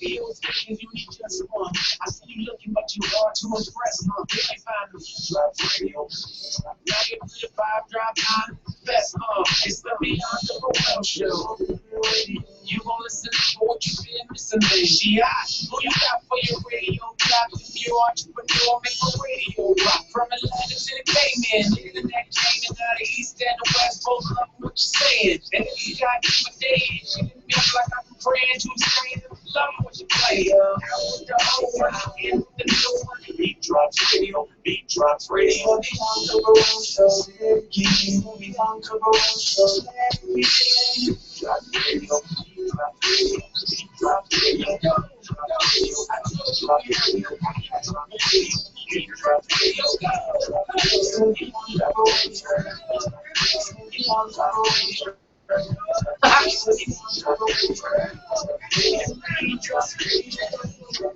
Radio is giving you just one. I see you looking, but you hard to impress. They can find the Drops Radio. Now you put the vibe drop on best. It's the Beyond the World Show. You gon' listen to what you've been missing, baby. She hot. Who you got for your radio? Got if you entrepreneur, make a radio rock. From Atlanta to the Cayman, internet came and out the east and the west, both love what you're saying. And if you got different days, you can feel like I'm praying to saying, love what you play. Out with the old one, in with the new one. Beat Drops Radio, Beat Drops Radio. Beyond the World Show, Beyond the World Show, Drops Radio, Drops Radio, Drops Radio, Drops Radio, Drops Radio, Drops Radio, Drops Radio,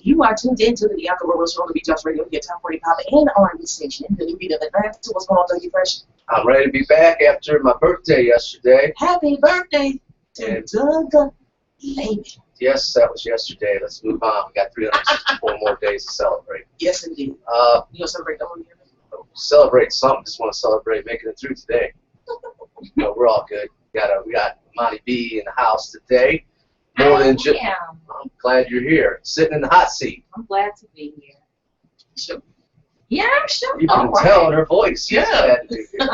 You are tuned in to the Beyond the World Show on the BeatDrops Radio, your top 40 pop and R&B station, the new beat of Atlanta. What's going on, Dougie Fresh? I'm ready to be back after my birthday yesterday. Happy birthday to And Doug Lady. yes, that was yesterday. Let's move on. We got 364 more days to celebrate. Yes, indeed. You gonna celebrate the whole year? Celebrate something. Just want to celebrate making it through today. No, we're all good. We got Monty B in the house today. More than just. Yeah, I'm glad you're here, sitting in the hot seat. I'm glad to be here. Sure. Yeah, I'm sure. You can tell in her voice. She's Yeah. glad to be here.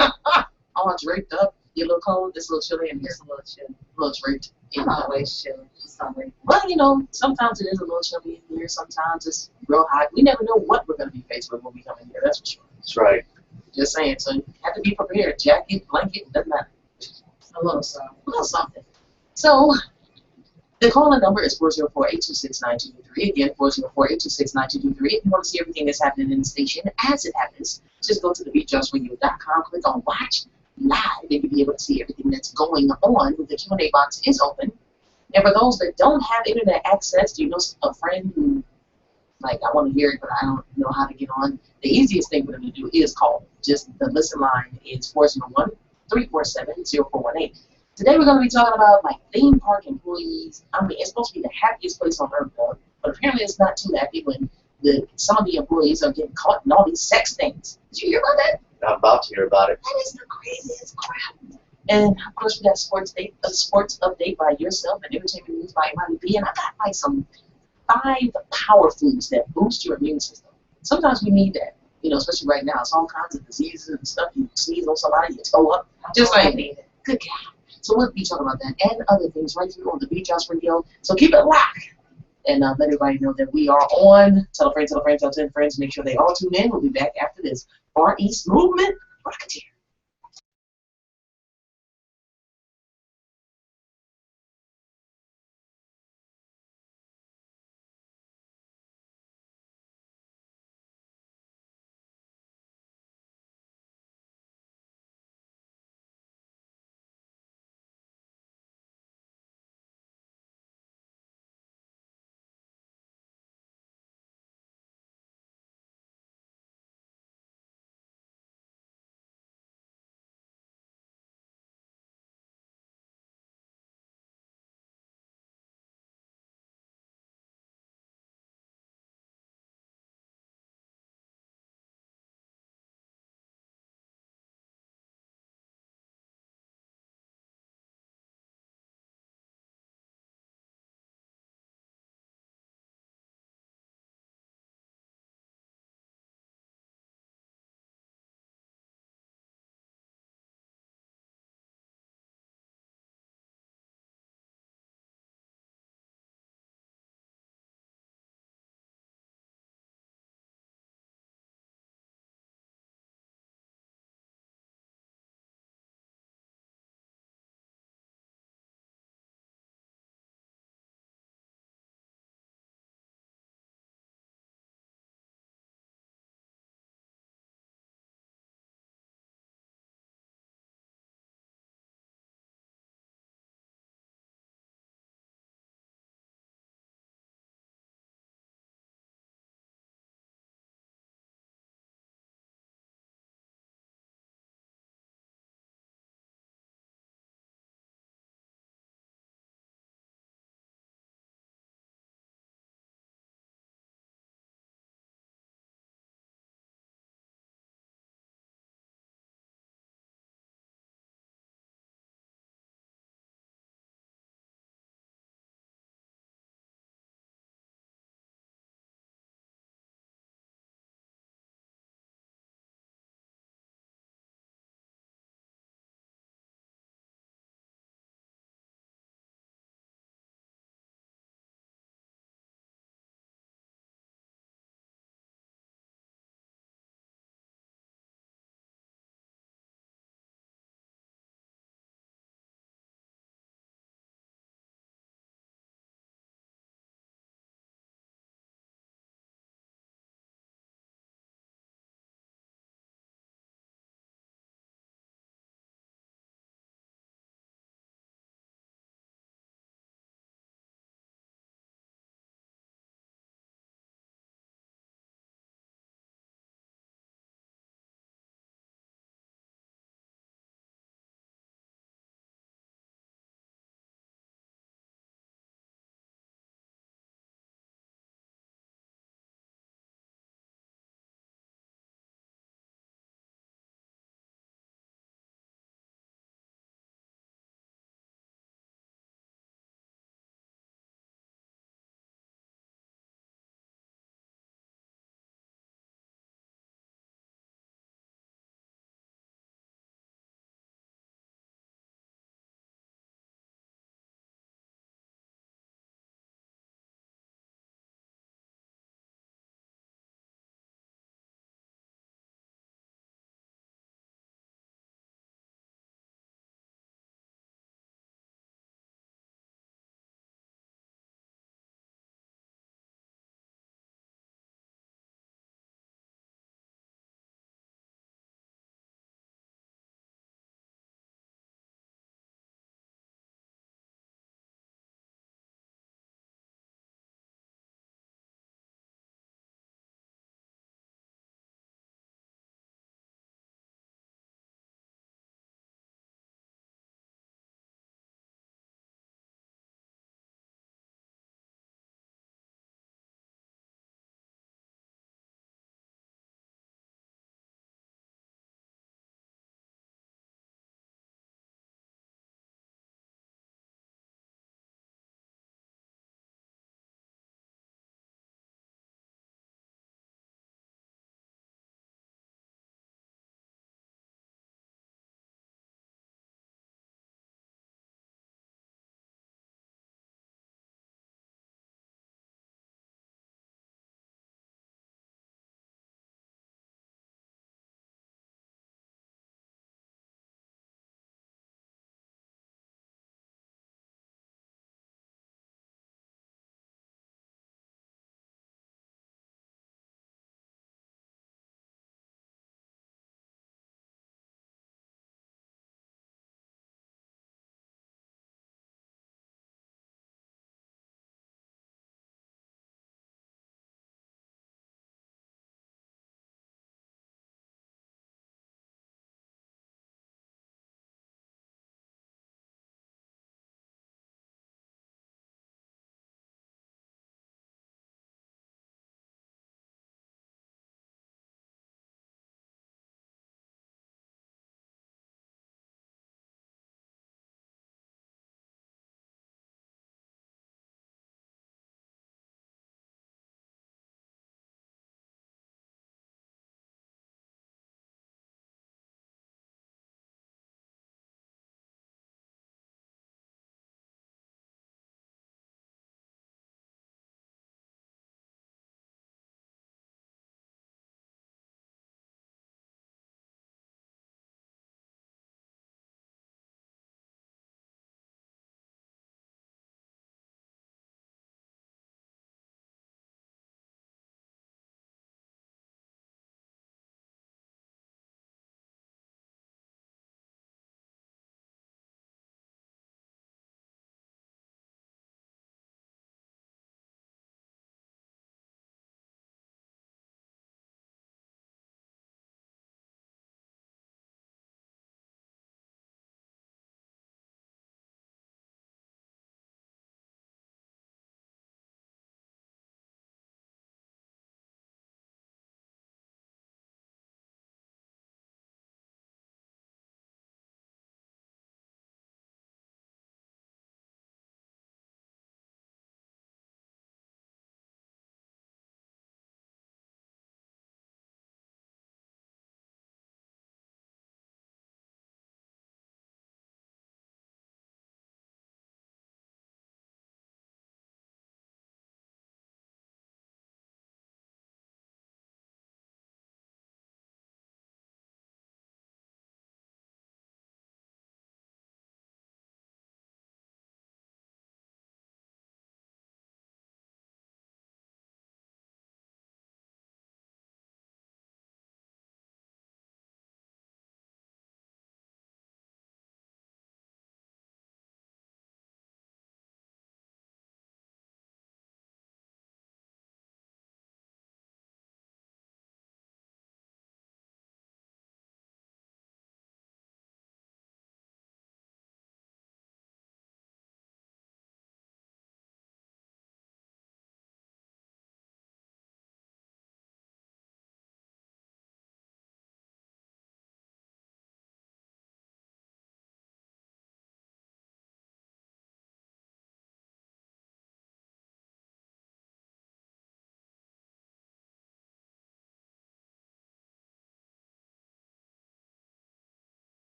All draped up. You a little cold. It's a little chilly in here. It's a little chill. A little draped. I'm always chilling for some reason. Well, you know, sometimes it is a little chilly in here. Sometimes it's real hot. We never know what we're going to be faced with when we come in here. That's for sure. That's right. Just saying. So you have to be prepared. Jacket, blanket, doesn't matter. A little something. A little something. So the call-in number is 404-826-9223. Again, 404-826-9223. If you want to see everything that's happening in the station as it happens, just go to TheBeatDropsRadio.com, click on Watch Live, and you'll be able to see everything that's going on. The Q&A box is open. And for those that don't have internet access, do you know a friend who, like, I want to hear it, but I don't know how to get on? The easiest thing for them to do is call. Just the listen line is 401-347-0418. Today we're going to be talking about like theme park employees. I mean, it's supposed to be the happiest place on earth, though. But apparently it's not too happy when some of the employees are getting caught in all these sex things. Did you hear about that? I'm about to hear about it. That is the craziest crap. And of course we got a sports update by yourself and entertainment news by Monty B. And I got like some 5 power foods that boost your immune system. Sometimes we need that. You know, especially right now. It's all kinds of diseases and stuff. You sneeze on somebody, you toe up. Just saying. Good God. So we'll be talking about that and other things right here on the BeatDrops Radio. So keep it locked and let everybody know that we are on. Tell a friend, tell 10 friends. Make sure they all tune in. We'll be back after this Far East Movement Rocketeer.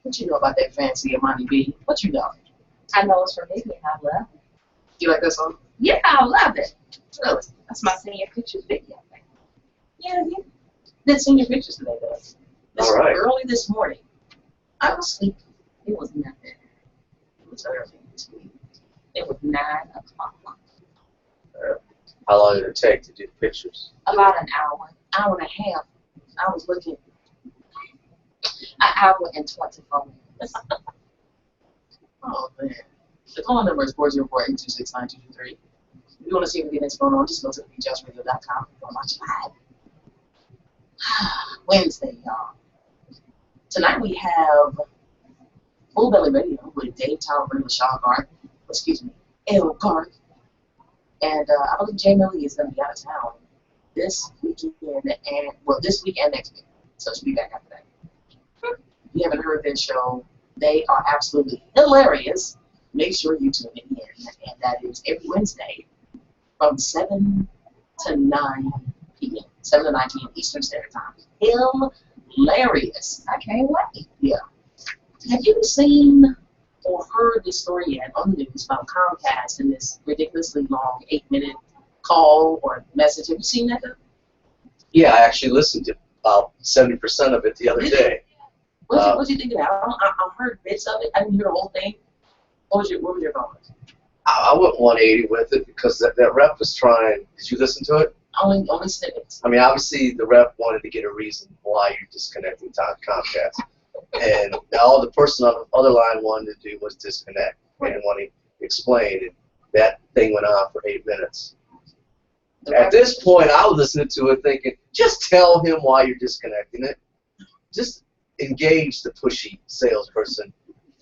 What you know about that fancy Imani B? What you know? I know it's for me and I love it. You like that song? Yeah, I love it. Really? That's my senior picture video. Yeah, yeah. Did senior pictures today, though. All right. Early this morning. I was sleepy. It was nothing. It was early this week. It was 9 o'clock. How long did it take to do the pictures? About an hour. Hour and a half. I was looking. An hour and 24 minutes. Oh, man. The phone number is 404-826-9223. If you want to see everything that's going on, just go to TheBeatDropsRadio.com and go watch it live. Wednesday, y'all. Tonight we have Full Belly Radio with Dave Talbert, LaShawn Garth, El Garth. And I believe Jay Millie is going to be out of town this weekend this week and next week. So she'll be back after that. If you haven't heard their show, they are absolutely hilarious. Make sure you tune in. And that is every Wednesday from 7 to 9 p.m. 7 to 9 p.m. Eastern Standard Time. Hilarious. I can't wait. Yeah. Have you seen or heard this story yet on the news about Comcast and this ridiculously long 8-minute call or message? Have you seen that? Yeah, I actually listened to about 70% of it the other day. What did you think of that? I heard bits of it. I didn't hear the whole thing. What was your thoughts? I went 180 with it because that rep was trying. Did you listen to it? Only snippets. I mean, obviously the rep wanted to get a reason why you're disconnecting Comcast, and all the person on the other line wanted to do was disconnect. They didn't want to explain it. That thing went on for 8 minutes. At this point, I was listening to it thinking, just tell him why you're disconnecting it. Just engage the pushy salesperson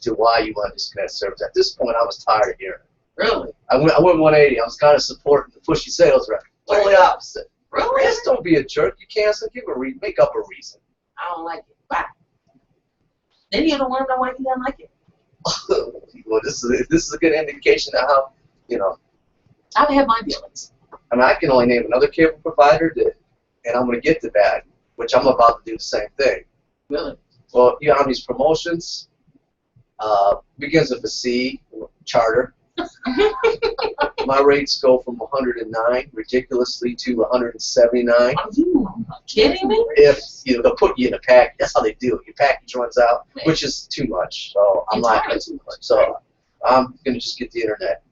to why you want to disconnect service. At this point, I was tired of hearing it. Really? I went 180. I was kind of supporting the pushy sales rep. Totally opposite. Really? Just don't be a jerk. You cancel. Make up a reason. I don't like it. Bye. Then you don't want to know why you don't like it. Well, this is a good indication of how, I've had my feelings. I mean, I can only name another cable provider and I'm going to get to that, which I'm about to do the same thing. Really? Well, on these promotions, begins with a C, Charter. My rates go from 109 ridiculously to 179. Are you kidding me? If they'll put you in a package, that's how they do it. Your package runs out, which is too much. So I'm not going to. So I'm going to just get the internet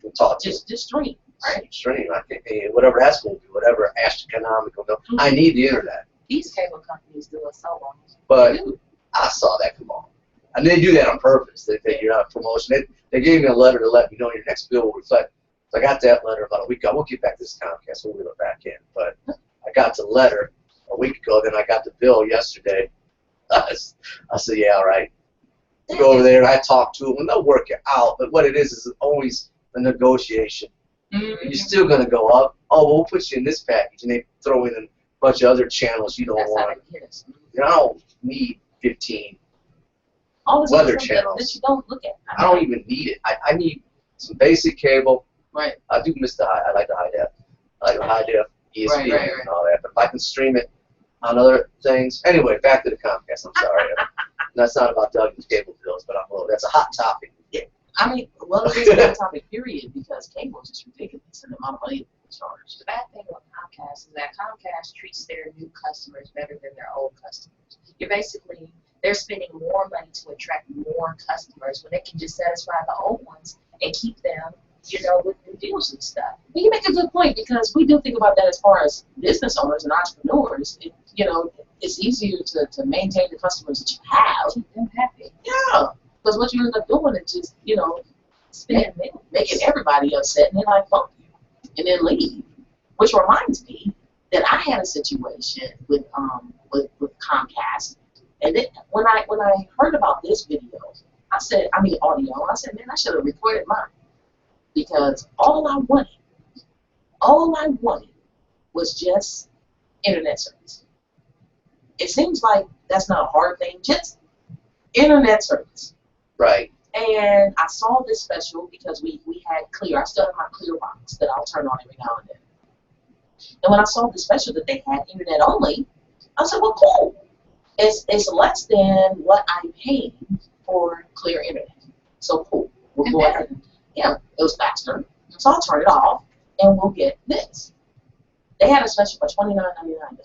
and talk to Just stream. Right? Stream. I can whatever that's going to be, whatever astronomical. No, I need the internet. These cable companies do it so long. But I saw that come on. And they do that on purpose. They figure out a promotion. They gave me a letter to let me know your next bill will reflect. So I got that letter about a week ago. We'll get back to this Comcast. We'll wheel it back in. But I got the letter a week ago. Then I got the bill yesterday. I said, yeah, all right. Go over there, and I talked to them, and they'll work it out. But what it is always a negotiation. Mm-hmm. You're still going to go up. Oh, we'll put you in this package. And they throw in a bunch of other channels you don't want. I don't need 15 all this weather stuff channels that you don't look at. I don't even need it. I need some basic cable. Right. I do miss I like the high def. I like the high def, ESPN right. and all that. But if I can stream it on other things. Anyway, back to the Comcast. I'm sorry. That's not about Doug's cable bills, but that's a hot topic. Yeah. I mean, well, it's a hot topic, period, because cable is just ridiculous in the amount of money it's charged. The bad thing with Comcast is that Comcast treats their new customers better than their old customers. They're spending more money to attract more customers when they can just satisfy the old ones and keep them, with new deals and stuff. Well, you make a good point, because we do think about that as far as business owners and entrepreneurs. It's easier to maintain the customers that you have. Keep them happy. Yeah, because what you end up doing is just, making everybody upset, and then fuck you, and then leave. Which reminds me that I had a situation with Comcast. And then when I heard about this video, audio, I said, man, I should have recorded mine, because all I wanted was just internet service. It seems like that's not a hard thing, just internet service. Right. And I saw this special because we had Clear. I still have my Clear box that I'll turn on every now and then. And when I saw the special that they had internet only, I said, well, cool. It's less than what I'm paying for clear internet. So cool. We'll go ahead. Yeah, it was faster. So I'll turn it off and we'll get this. They had a special for $29.99.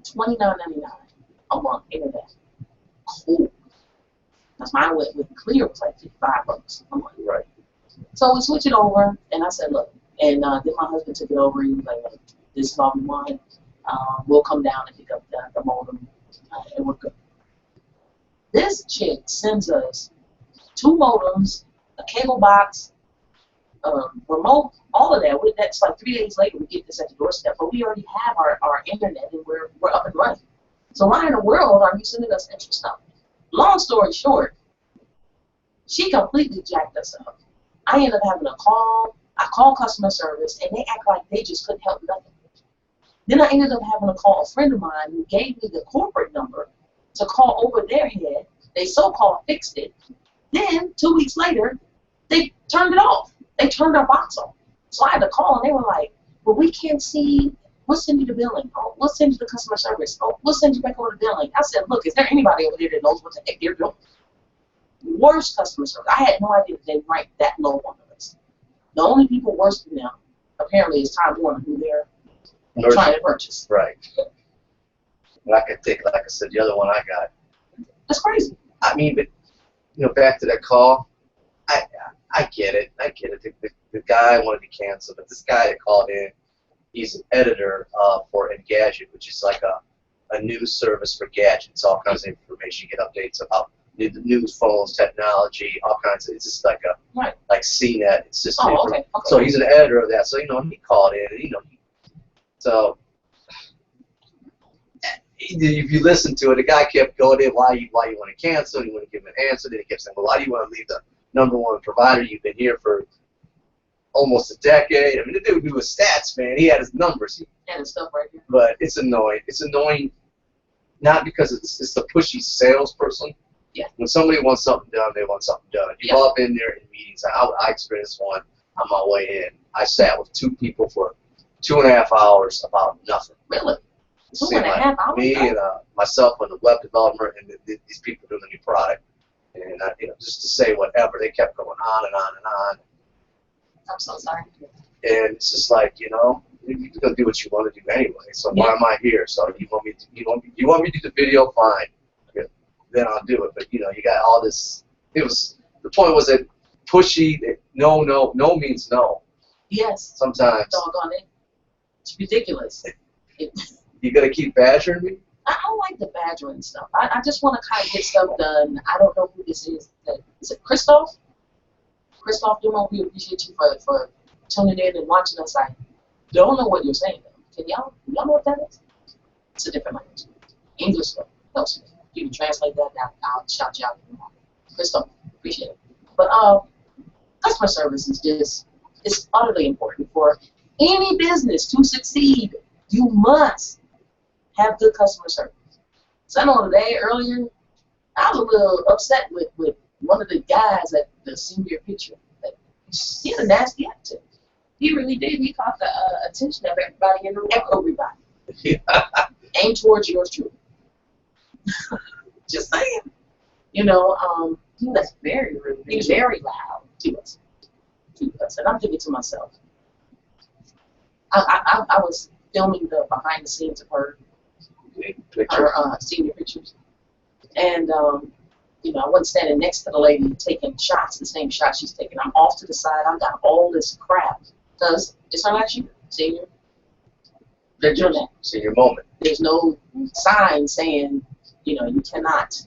$29.99 a month internet. Cool. That's mine with clear was like $55 a month. Right. So we switched it over and I said, look, and then my husband took it over. He was like, look, this is all we want. We'll come down and pick up the modem and we're good. This chick sends us 2 modems, a cable box, remote, all of that. That's like 3 days later we get this at the doorstep, but we already have our internet and we're up and running. So why in the world are you sending us extra stuff? Long story short, she completely jacked us up. I ended up having a call. I called customer service and they act like they just couldn't help nothing. Then I ended up having to call a friend of mine who gave me the corporate number to call over their head. They so-called fixed it. Then 2 weeks later, they turned it off. They turned our box off. So I had to call and they were like, well, we can't see. We'll send you the billing. Oh, we'll send you the customer service. Oh, we'll send you back over the billing. I said, look, is there anybody over there that knows what the heck they're doing? Worst customer service. I had no idea that they ranked that low on the list. The only people worse than them, apparently, is Time Warner, who they're trying to purchase. Right. And I could take, like I said, the other one I got. That's crazy. I mean, but, you know, back to that call, I get it. I get it. The guy wanted to cancel, but this guy that called in, he's an editor for Engadget, which is like a news service for gadgets, all kinds of information. You get updates about the news, phones, technology, all kinds of. It's just like like CNET. It's just okay. So he's an editor of that. So you know he called in, and you know, so if you listen to it, the guy kept going in. Why you want to cancel? You want to give him an answer. Then he kept saying, well, why do you want to leave the #1 provider? You've been here for almost a decade. I mean, the dude knew his stats, man. He had his numbers. And his stuff right here. But it's annoying. It's annoying not because it's the pushy salesperson. Yeah. When somebody wants something done, they want something done. You've all been there in meetings. I experienced one on my way in. I sat with 2 people for 2.5 hours about nothing. Really? 2.5 hours? Me and myself and the web developer and these people doing the new product. And you know, just to say whatever, they kept going on and on and on. I'm so sorry. And it's just like, you know, you're gonna do what you want to do anyway. So why am I here? So you want me to do the video? Fine. Yeah, then I'll do it. But you know, you got all this. The point was that pushy. No means no. Yes. Sometimes. Doggone it. It's ridiculous. You gonna keep badgering me? I don't like the badgering stuff. I just want to kind of get stuff done. I don't know who this is. Is it Christoph? Christoph Dumont, we appreciate you for tuning in and watching us. I don't know what you're saying, though. Can y'all know what that is? It's a different language. English stuff. Helps me. You can translate that, I'll shout you out. Christoph, appreciate it. But customer service is just, it's utterly important for any business to succeed. You must have good customer service. So I know today, earlier, I was a little upset with one of the guys at the senior picture. He had a nasty attitude. He really did. He caught the attention of everybody in the room. Everybody. Yeah. Aim towards yours truly. Just saying. You know, he was very rude. He was very loud. He was. And I'm thinking to myself, I was filming the behind the scenes of her senior pictures. And, you know, I wasn't standing next to the lady taking shots, the same shot she's taking. I'm off to the side. I've got all this crap. Because it's her last year, senior. They're doing that. Senior moment. There's no sign saying, you know, you cannot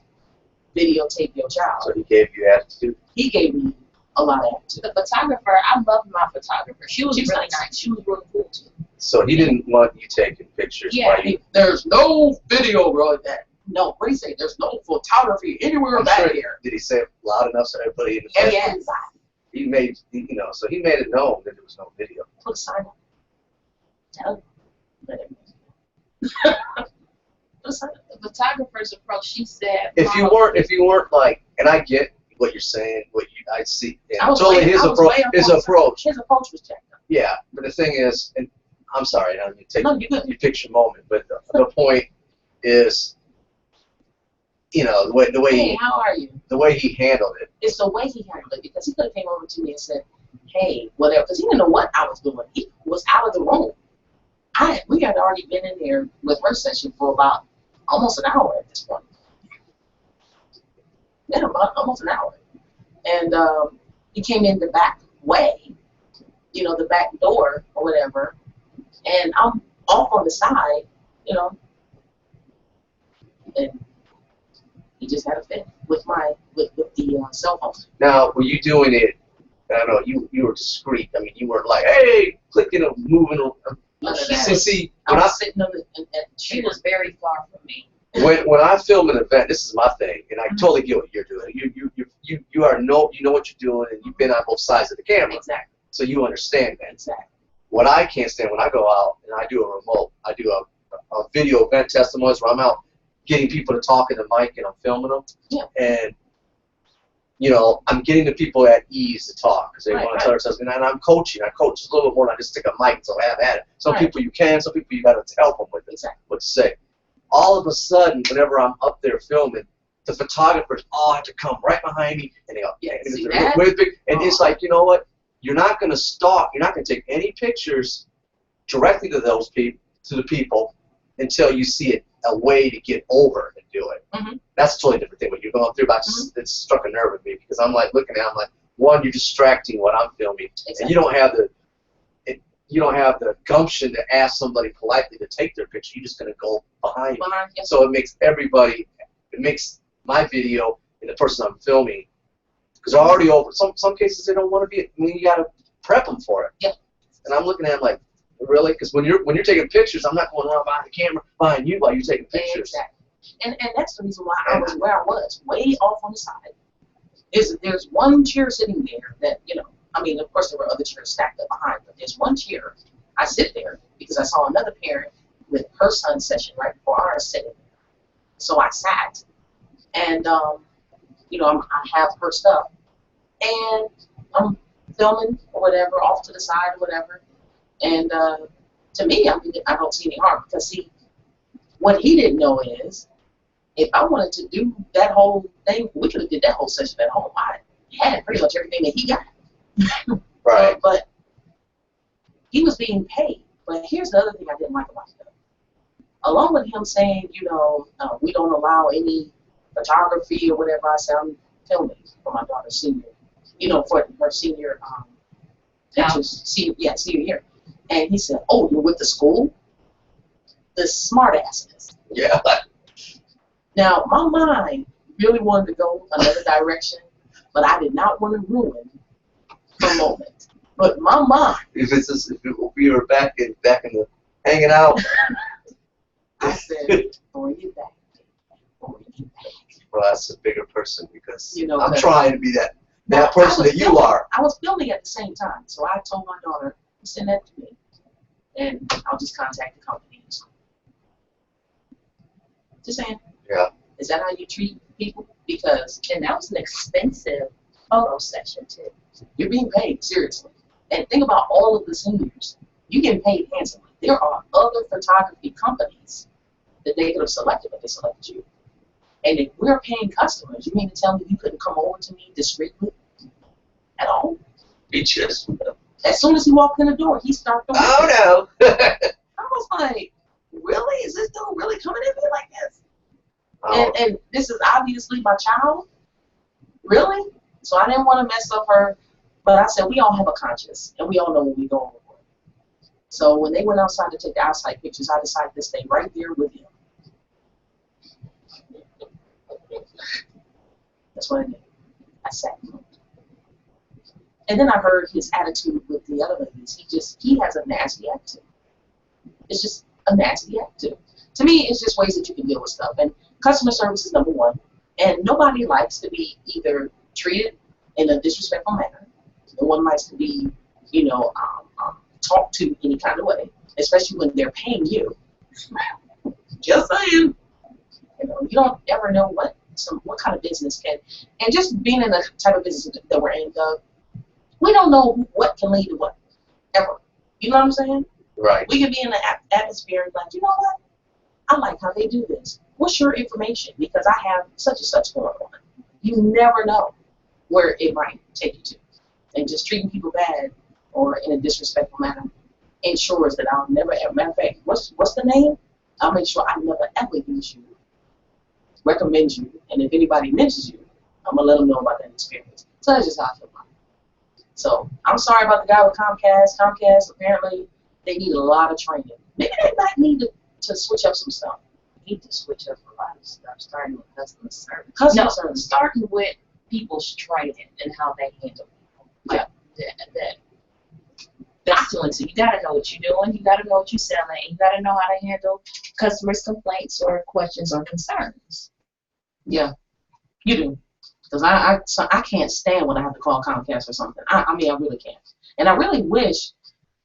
videotape your child. So he gave you attitude? He gave me a lot of attitude. The photographer, I love my photographer. She was really nice. She was really cool, too. So he didn't want you taking pictures? Yeah. There's no video, bro. No, what did he say? There's no photography anywhere back here. Did he say it loud enough so everybody in the Everybody. He made, you know, so he made it known that there was no video. Put a sign up. Tell him. Let him. Put a sign up. The photographer's approach, she said. If you weren't like, and I get what you're saying, I see, and totally his approach was checked up. Yeah, but the thing is, and I'm sorry, I don't mean to take your picture moment, but the point is, the way Hey, how are you? the way he handled it. It's the way he handled it, because he could have came over to me and said, hey, whatever, because he didn't know what I was doing. He was out of the room. We had already been in there with her session for about almost an hour at this point. Yeah, about almost an hour. And he came in the back way, the back door or whatever, and I'm off on the side, and he just had a fit with the cell phone. Now, were you doing it? I don't know. You were discreet. I mean, you weren't like, hey, clicking or moving. See, I was sitting on She was very far from me. when I film an event, this is my thing, and I totally get what you're doing. You know what you're doing, and you've been on both sides of the camera. Exactly. So you understand that. Exactly. What I can't stand when I go out and I do a remote, I do a video event testimonies where I'm out getting people to talk in the mic and I'm filming them. Yeah. And I'm getting the people at ease to talk because they want to tell themselves. And I'm coaching. I coach a little bit more than I just stick a mic and so have at it. Some people you can, some people you got to help them with it, what to say. All of a sudden, whenever I'm up there filming, the photographers all have to come right behind me and they go, yeah, and it's like, you know what? You're not going to stalk. You're not going to take any pictures directly to the people until you see a way to get over and do it. Mm-hmm. That's a totally different thing. What you're going through, it struck a nerve with me because I'm like looking at, one, you're distracting what I'm filming, and you don't have the gumption to ask somebody politely to take their picture. You're just going to go behind me. So it makes my video and the person I'm filming, because they're already over. Some cases they don't want to be. I mean, you got to prep them for it. Yeah. And I'm looking at them like, really? Because when you're taking pictures, I'm not going around behind the camera behind you while you're taking pictures. Exactly. And that's the reason why I was where I was, way off on the side. There's one chair sitting there that, I mean, of course there were other chairs stacked up behind, but there's one chair. I sit there because I saw another parent with her son's session right before ours sitting there. So I sat, and I have her stuff, and I'm filming or whatever, off to the side or whatever. And to me, I don't see any harm, because see, what he didn't know is, if I wanted to do that whole thing, we could have did that whole session at home. I had pretty much everything that he got. Right. But he was being paid. But here's the other thing I didn't like about it. Along with him saying, we don't allow any photography or whatever, I said, I'm filming for my daughter's senior, for her senior pictures, senior year. And he said, oh, you're with the school? The smart asses. Yeah. Now, my mind really wanted to go another direction, but I did not want to ruin the moment. But my mind. If we were back in the hanging out. I said, bring it back. Bring it back. Well, that's a bigger person, because I'm 'cause trying to be that person that you are. I was filming at the same time, so I told my daughter, send that to me, and I'll just contact the company. Just saying. Yeah. Is that how you treat people? And that was an expensive photo session too. You're being paid, seriously. And think about all of the seniors. You get paid handsomely. There are other photography companies that they could have selected, but they selected you. And if we're paying customers, you mean to tell me you couldn't come over to me discreetly at all? Just. As soon as he walked in the door, he started. Oh no! I was like, really? Is this dude really coming at me like this? And this is obviously my child? Really? So I didn't want to mess up her, but I said, we all have a conscience, and we all know what we're going for. So when they went outside to take the outside pictures, I decided to stay right there with him. That's what I did. I sat. And then I heard his attitude with the other ladies. He has a nasty attitude. It's just a nasty attitude. To me, it's just ways that you can deal with stuff. And customer service is number one. And nobody likes to be either treated in a disrespectful manner. No one likes to be, talked to any kind of way, especially when they're paying you. Just saying. You don't ever know what kind of business can. And just being in the type of business that we're in, we don't know what can lead to what, ever. You know what I'm saying? Right. We can be in the atmosphere and like, you know what? I like how they do this. what's your information? Because I have such and such going on. You never know where it might take you to. And just treating people bad or in a disrespectful manner ensures that I'll never ever, matter of fact, what's the name? I'll make sure I never ever use you, recommend you, and if anybody mentions you, I'm gonna let them know about that experience. So that's just how I feel about it. So I'm sorry about the guy with Comcast. Comcast, apparently, they need a lot of training. Maybe they might need to switch up some stuff. Need to switch up a lot of stuff, starting with customer service. Customer service. Starting with people's training and how they handle people. Like that's doing. So you gotta know what you're doing. You gotta know what you're selling. And you gotta know how to handle customers' complaints or questions or concerns. Yeah, you do. Because I can't stand when I have to call Comcast or something. I mean, I really can't. And I really wish,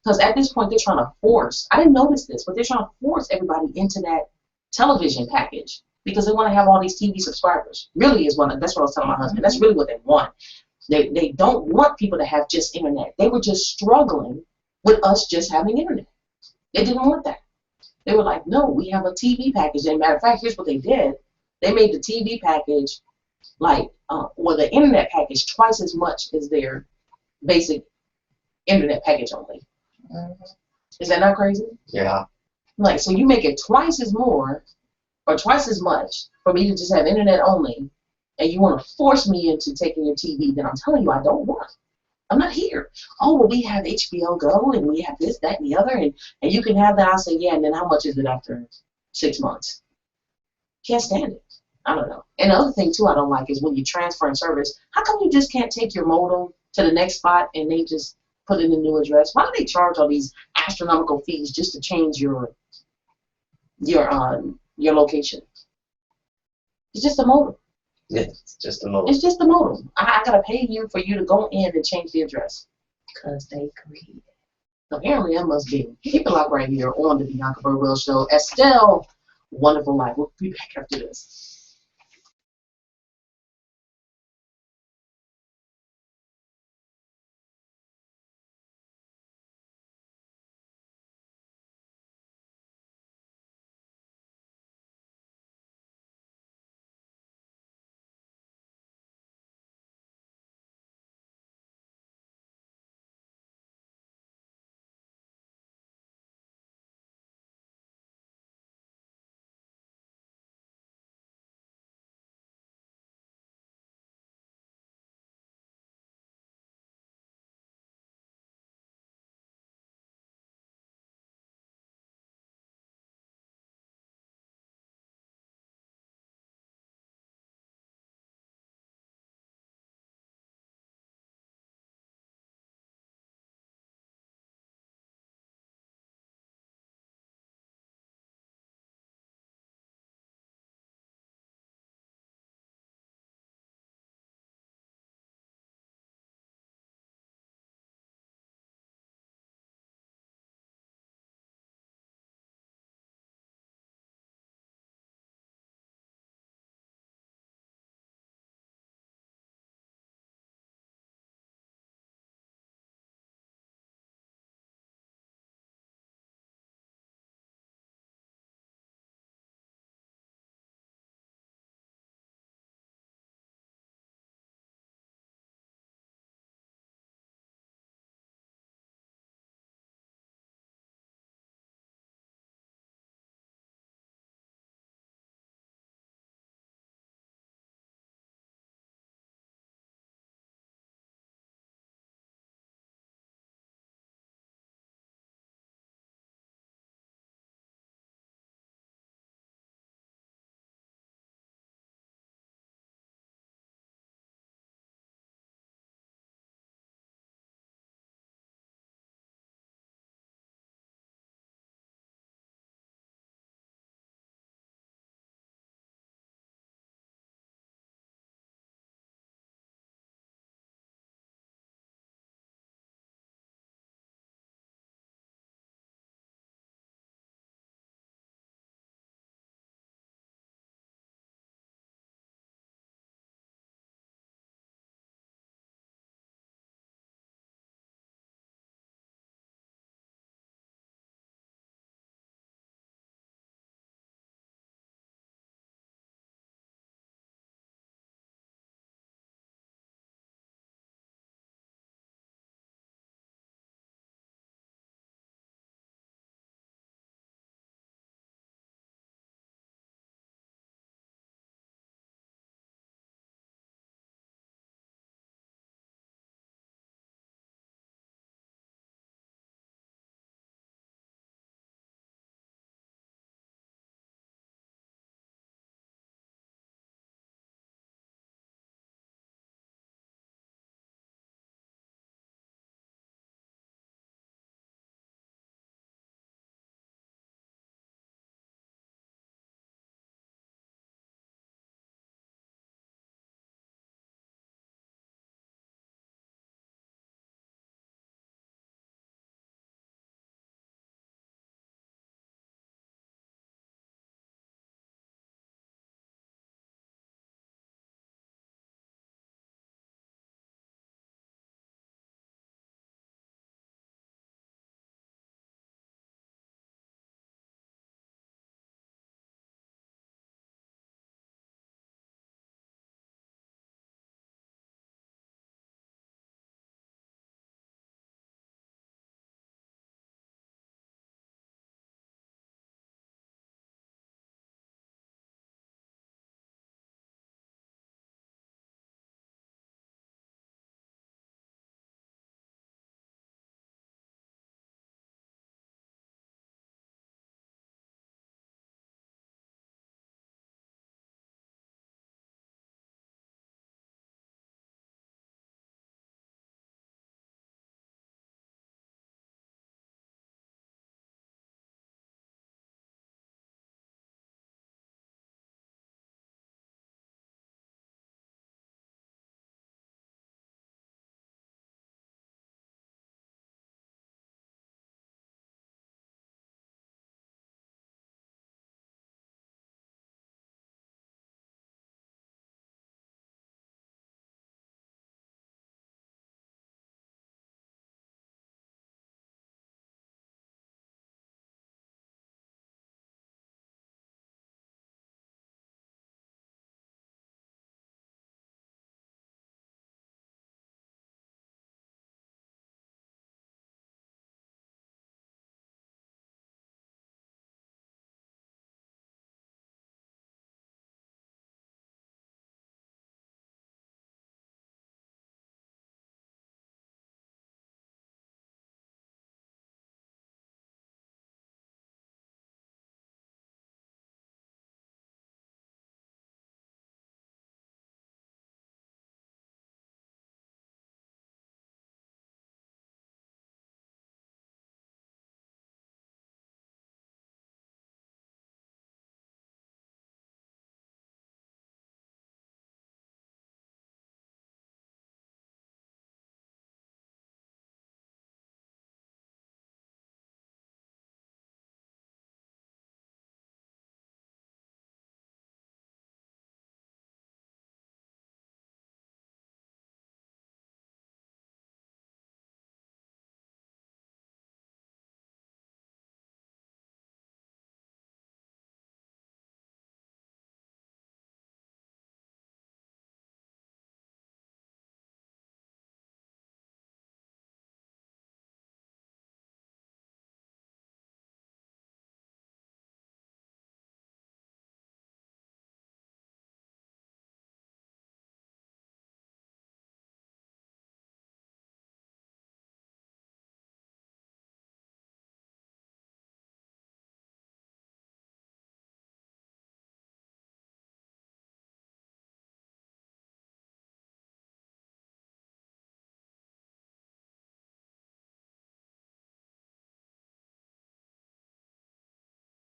because at this point they're trying to force, I didn't notice this, but they're trying to force everybody into that television package because they want to have all these TV subscribers. Really is that's what I was telling my husband. That's really what they want. They don't want people to have just internet. They were just struggling with us just having internet. They didn't want that. They were like, no, we have a TV package. And matter of fact, here's what they did. They made the TV package or the internet package twice as much as their basic internet package only. Mm-hmm. Is that not crazy? Yeah. Like, so you make it twice as more or twice as much for me to just have internet only, and you want to force me into taking your TV, then I'm telling you I don't want. I'm not here. Oh, well, we have HBO Go, and we have this, that, and the other, and you can have that. I say, yeah, and then how much is it after 6 months? Can't stand it. I don't know. And the other thing, too, I don't like is when you transfer in service, how come you just can't take your modem to the next spot and they just put in a new address? Why do they charge all these astronomical fees just to change your location? It's just a modem. Yeah, it's just a modem. It's just a modem. I gotta pay you for you to go in and change the address. Because they greedy. Apparently, that must be. Keep it locked right here on the Bianca Burwell Show. Estelle, wonderful life. We'll be back after this.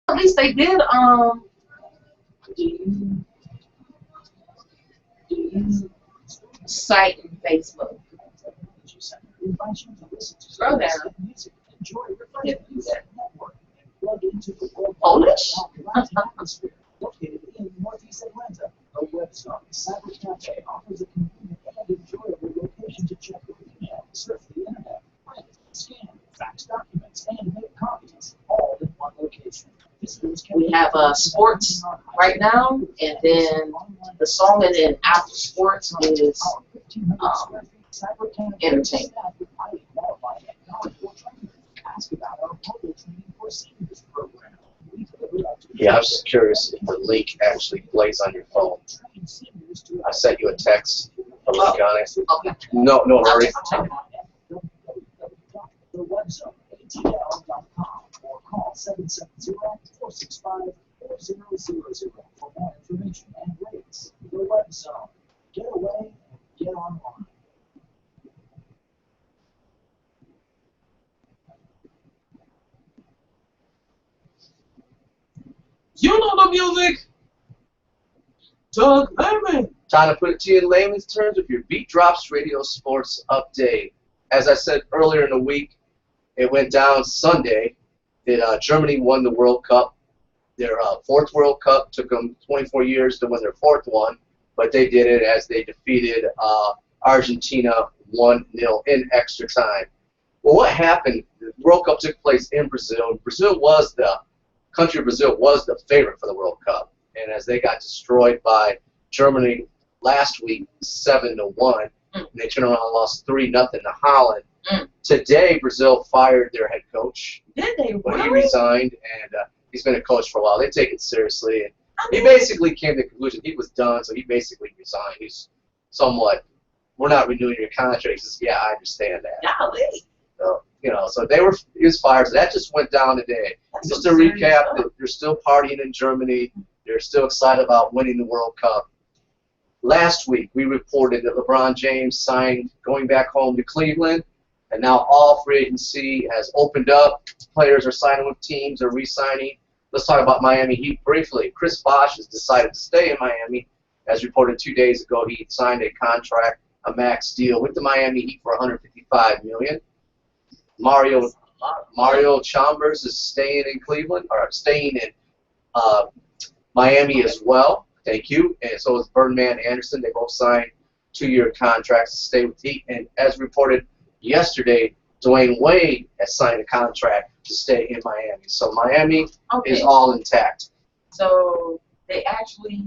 At least they did. Do you Site and Facebook. scroll down? Polish? Located in Northeast Atlanta, the website Cyber Cafe offers a convenient and enjoyable location to check your email, surf the internet, print, scan, fax documents, and make copies, all in one location. Visitors can We have sports right now, and then the song, and then after sports is entertainment. Ask about our mobile training for seniors program. We deliver up to Yeah, I was just curious if the link actually plays on your phone. train seniors to I sent you a text, a link on it. Okay. No hurry. www.thewebzone.atl.com or call 770-465-4000 for more information and rates. The Web Zone. Get away and get online. You know the music. Doug Lemon. Time to put it to you in layman's terms with your Beat Drops Radio Sports Update. As I said earlier in the week, it went down Sunday that Germany won the World Cup. Their fourth World Cup took them 24 years to win their fourth one, but they did it as they defeated Argentina 1-0 in extra time. Well, what happened? The World Cup took place in Brazil. Brazil was the favorite for the World Cup, and as they got destroyed by Germany last week, 7-1, and they turned around and lost 3-0 to Holland. Today, Brazil fired their head coach. Did they When he really? resigned, and he's been a coach for a while. They take it seriously, and he basically came to the conclusion he was done, so he basically resigned. He's somewhat, we're not renewing your contract. He says, yeah, I understand that. Golly. So, so he was fired. So that just went down today. That's Just to some serious recap, stuff. they're still partying in Germany. They're still excited about winning the World Cup. Last week, we reported that LeBron James signed going back home to Cleveland, and now all free agency has opened up. Players are signing with teams or re-signing. Let's talk about Miami Heat briefly. Chris Bosh has decided to stay in Miami. As reported 2 days ago, he signed a contract, a max deal with the Miami Heat for $155 million. Mario Chalmers is staying in Cleveland, or staying in Miami as well. Thank you. And so is Birdman Anderson. They both signed 2-year contracts to stay with Heat. And as reported yesterday, Dwayne Wade has signed a contract to stay in Miami. So Miami is all intact. So they actually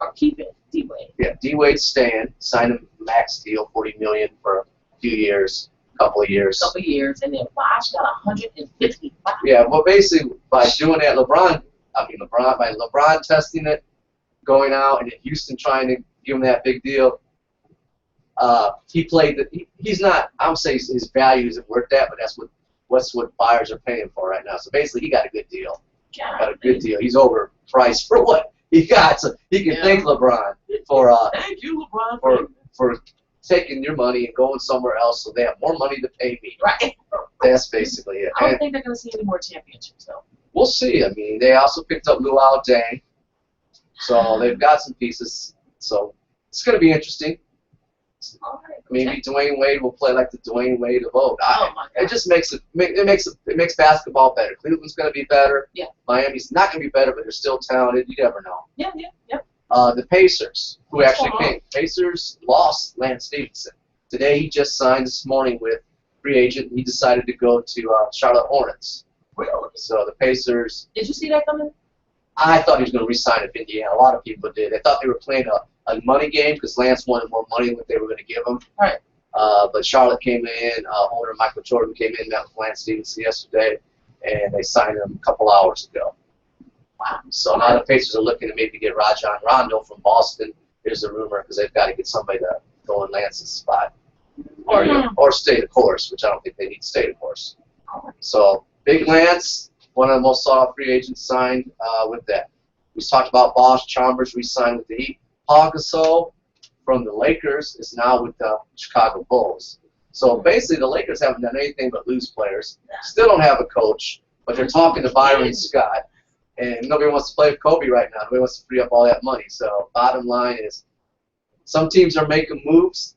are keeping D-Wade. Yeah, D-Wade's staying. Signed a max deal, $40 million for a few years, couple of years. And then Bosh got $155. Yeah, well, basically by doing that, by LeBron testing it, going out, and then Houston trying to give him that big deal. He played he's not. I would say his value isn't worth that, but that's what buyers are paying for right now. So basically, he got a good deal. Got a good deal. He's overpriced for what he got. So he can thank LeBron for Thank you, LeBron. for taking your money and going somewhere else, so they have more money to pay me. Right. That's basically it. I don't think they're going to see any more championships, though. We'll see. I mean, they also picked up Luau Deng, so they've got some pieces. So it's going to be interesting. All right. Maybe Dwayne Wade will play like the Dwayne Wade of old. Oh my God. It just makes basketball better. Cleveland's going to be better. Yeah. Miami's not going to be better, but they're still talented. You never know. Yeah. The Pacers, who What's actually going on? came. Pacers lost Lance Stevenson. Today he just signed this morning with free agent. He decided to go to Charlotte Hornets. Really? So the Pacers, Did you see that coming? I thought he was going to re-sign with Indiana. A lot of people did. They thought they were playing a money game because Lance wanted more money than what they were going to give him. Right. But Charlotte came in, owner Michael Jordan came in, met with Lance Stevenson yesterday, and they signed him a couple hours ago. Wow. So now the Pacers are looking to maybe get Rajon Rondo from Boston. There's a rumor because they've got to get somebody to go in Lance's spot. Or stay the course, which I don't think they need to stay the course. So Big Lance, one of the most sought free agents, signed with that. We talked about Bosh. Chalmers re-signed with the Heat. Paul Gasol from the Lakers is now with the Chicago Bulls. So basically the Lakers haven't done anything but lose players. Still don't have a coach, but they're talking to Byron Scott. And nobody wants to play with Kobe right now. Nobody wants to free up all that money. So bottom line is, some teams are making moves.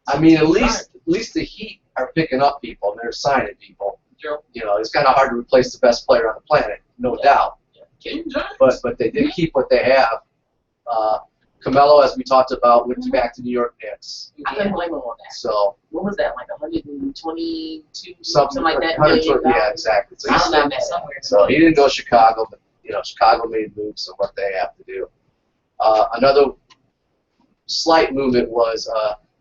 I mean, at least the Heat are picking up people and they're signing people. You know, it's kind of hard to replace the best player on the planet, no doubt. But they did keep what they have. Carmelo, as we talked about, went back to New York Knicks. I couldn't blame him on that. So what was that, like 122, something like that? yeah, exactly. So, I don't know, somewhere. So he didn't go to Chicago, but you know, Chicago made moves on what they have to do. Another slight movement was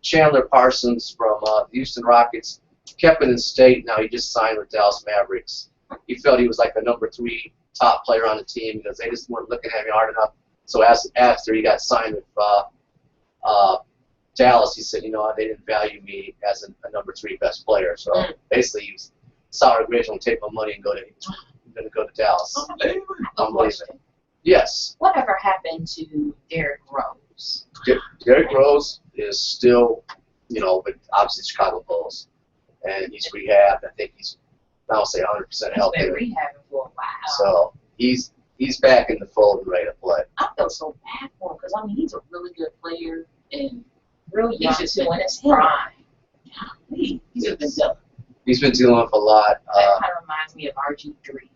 Chandler Parsons from the Houston Rockets. Kept it in state. Now he just signed with Dallas Mavericks. He felt he was like the number 3 top player on the team because they just weren't looking at him hard enough. So after he got signed with Dallas, he said, you know, they didn't value me as a number 3 best player. So basically, he was sour grapes, going to take my money and I'm going to go to Dallas. Unbelievable. Yes. Whatever happened to Derrick Rose? Derrick Rose is still, you know, with obviously Chicago Bulls, and he's rehabbed. I think he's, I don't say 100% healthy. He's been rehabbing for a while. So he's back in the fold and ready to play. I feel so bad for him because, I mean, he's a really good player and real young, just in his prime. he's just been dealing. He's been dealing with a lot. That kind of reminds me of RG3.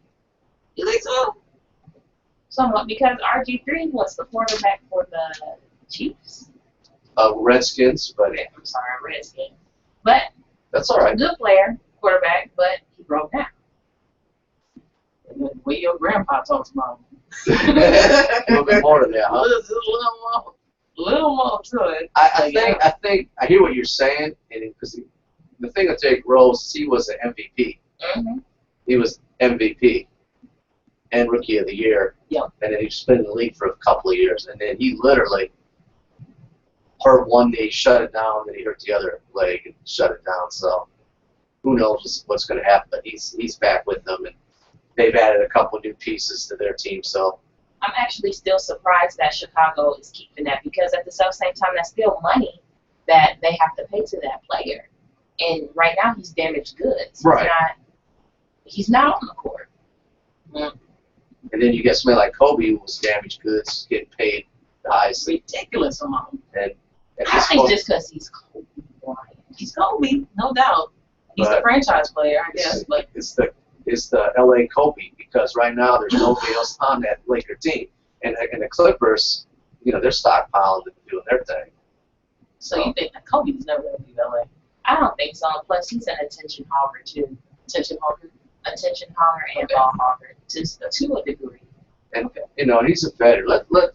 You think so? Somewhat, because RG3 was the quarterback for the Chiefs. Redskins, but I'm sorry, Redskins. But that's all right. Good player, quarterback, but he broke down. And the way your grandpa talks about him. A little bit more than that, huh? A little more to it. I think I hear what you're saying, and because the thing with Derrick Rose, he was an MVP. Mm-hmm. He was MVP and Rookie of the Year. Yeah. And then he's been in the league for a couple of years, and then he literally hurt one knee, shut it down, then he hurt the other leg and shut it down. So who knows what's going to happen? But he's back with them, and they've added a couple new pieces to their team. So I'm actually still surprised that Chicago is keeping that, because at the same time, that's still money that they have to pay to that player. And right now, he's damaged goods. Right. He's not on the court. Mm. And then you get somebody like Kobe, who was damaged goods, getting paid the highest. Ridiculous amount. And I think just because he's Kobe Bryant. He's Kobe, no doubt. He's the franchise player, I guess. But it's the LA Kobe, because right now there's nobody else on that Laker team, and the Clippers, you know, they're stockpiling and doing their thing. So you think that Kobe's never going to leave LA? I don't think so. Plus, he's an attention hogger too. Attention hogger and ball hogger to a degree. And you know, he's a veteran. Let's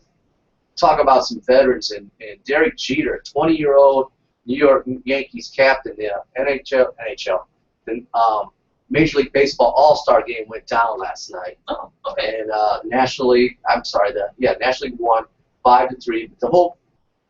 talk about some veterans. And Derek Jeter, 20-year-old New York Yankees captain, the NHL, the Major League Baseball All-Star game went down last night. Oh, okay. And National League won 5-3. But the whole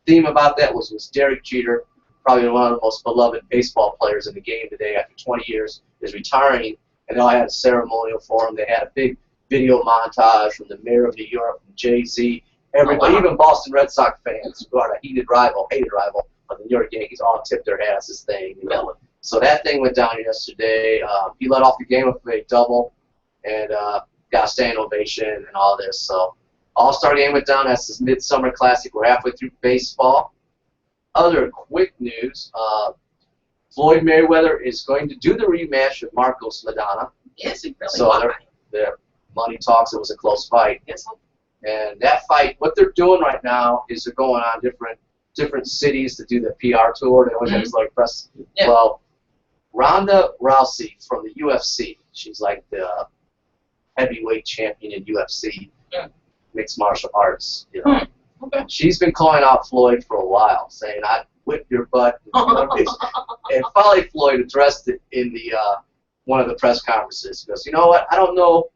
theme about that was Derek Jeter, probably one of the most beloved baseball players in the game today after 20 years, is retiring. And they all had a ceremonial for him. They had a big video montage from the mayor of New York, from Jay-Z, everybody, even Boston Red Sox fans who are a hated rival of the New York Yankees, all tipped their hats this thing. You know? So that thing went down yesterday. He led off the game with a double and got a standing ovation and all this. So All-Star game went down. That's this Midsummer Classic. We're halfway through baseball. Other quick news, Floyd Mayweather is going to do the rematch with Marcos Maidana. Yes, he really So their money talks. It was a close fight. Yes. And that fight, what they're doing right now is they're going on different cities to do the PR tour. They always have this like press. Yeah. Well, Ronda Rousey from the UFC, she's like the heavyweight champion in UFC, mixed martial arts. You know, Okay. she's been calling out Floyd for a while, saying "I whip your butt." And finally, Floyd addressed it in the one of the press conferences. He goes, "You know what? I don't know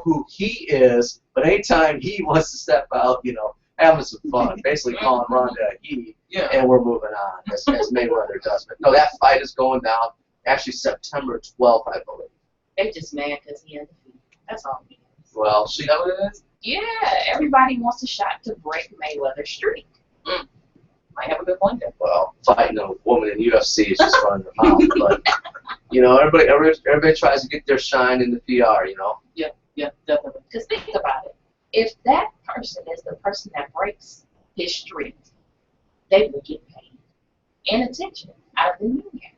who he is, but anytime he wants to step out, you know, having some fun, basically calling Ronda a he, and we're moving on, as Mayweather does." But no, that fight is going down, actually September 12th, I believe. They're just mad because he undefeated. That's all it is. Well, Is that what it is? Yeah, everybody wants a shot to break Mayweather's streak. Might have a good point there. well, fighting a woman in UFC is just running their mouth, but you know, everybody tries to get their shine in the PR, you know. Yeah, definitely. Because think about it. If that person is the person that breaks his streak, they will get paid and attention out of the union.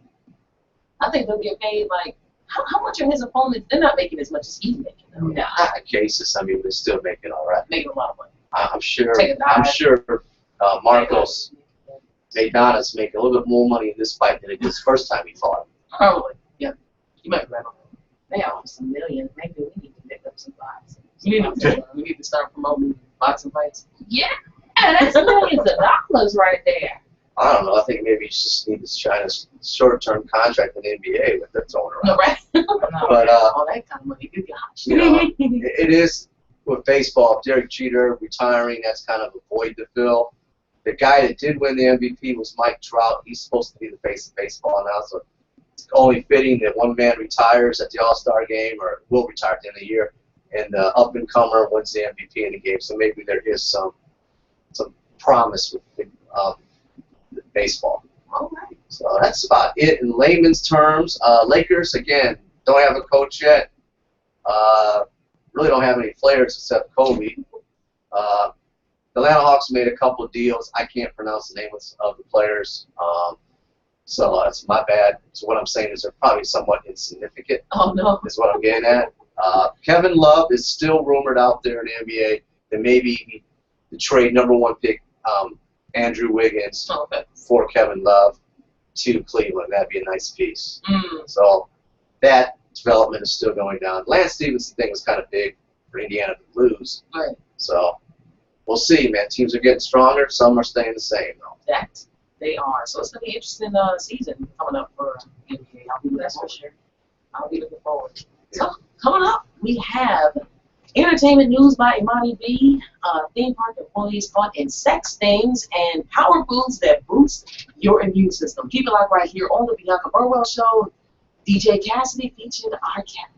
I think they'll get paid like how much are his opponents? They're not making as much as he's making. Though. No. Cases, I mean, they're still making all right. Making a lot of money. I'm sure. Take a dive. I'm sure. Marcos Maidana's making a little bit more money in this fight than he did the first time he fought him. Probably. Yeah. You might be right on that. They offer some millions. Maybe we need to pick up some boxes. We need to start promoting boxing fights. Yeah, that's millions of dollars right there. I don't know. I think maybe you just need to sign a short-term contract with the NBA with their throwing around. No, right? But all that kind of money, good gosh. you know, it is with baseball. Derek Jeter retiring, that's kind of a void to fill. The guy that did win the MVP was Mike Trout. He's supposed to be the face of baseball now, so it's only fitting that one man retires at the All-Star game or will retire at the end of the year, and the up-and-comer wins the MVP in the game. So maybe there is some promise with baseball. All right. So that's about it in layman's terms. Lakers, again, don't have a coach yet. Really don't have any players except Kobe. The Atlanta Hawks made a couple of deals. I can't pronounce the names of the players. So that's my bad. So what I'm saying is they're probably somewhat insignificant. Oh, no. Is what I'm getting at. Kevin Love is still rumored out there in the NBA that maybe the trade #1 pick Andrew Wiggins for Kevin Love to Cleveland. That'd be a nice piece. So that development is still going down. Lance Stevenson thing was kind of big for Indiana to lose. Right. So we'll see, man. Teams are getting stronger. Some are staying the same, though. That they are. So it's going to be an interesting season coming up for NBA. I'll be looking forward. So coming up, we have entertainment news by Imani B, theme park employees caught in sex things, and power foods that boost your immune system. Keep it locked right here on the Bianca Burwell Show. DJ Cassidy featured our cat.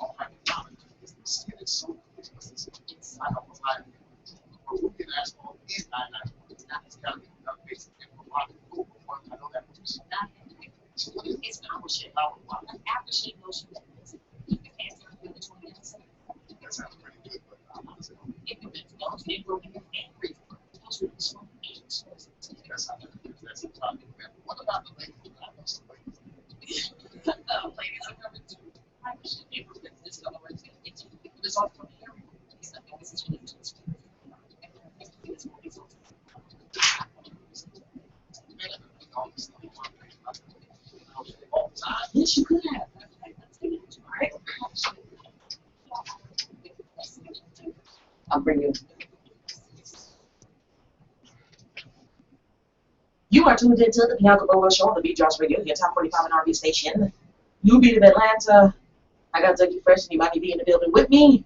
all right, it's so it's I don't know how to we can ask all these nine it's got to be done based on I know that was It's PowerShell. Aftershade knows you you can answer in the 20 minutes. that sounds pretty good, but honestly, If you don't, it will be angry. that's how that's the topic. What about the ladies? I know some ladies. Ladies are coming to PowerShell. This is already it's all from here. It's not always as really just. Yes, you could have. All right. I'll bring you. You are tuned into the Bianca Bobo Show on the Beat Drops Radio, your top 45 and R&B station. New Beat of Atlanta. I got Dougie Fresh and you might be in the building with me.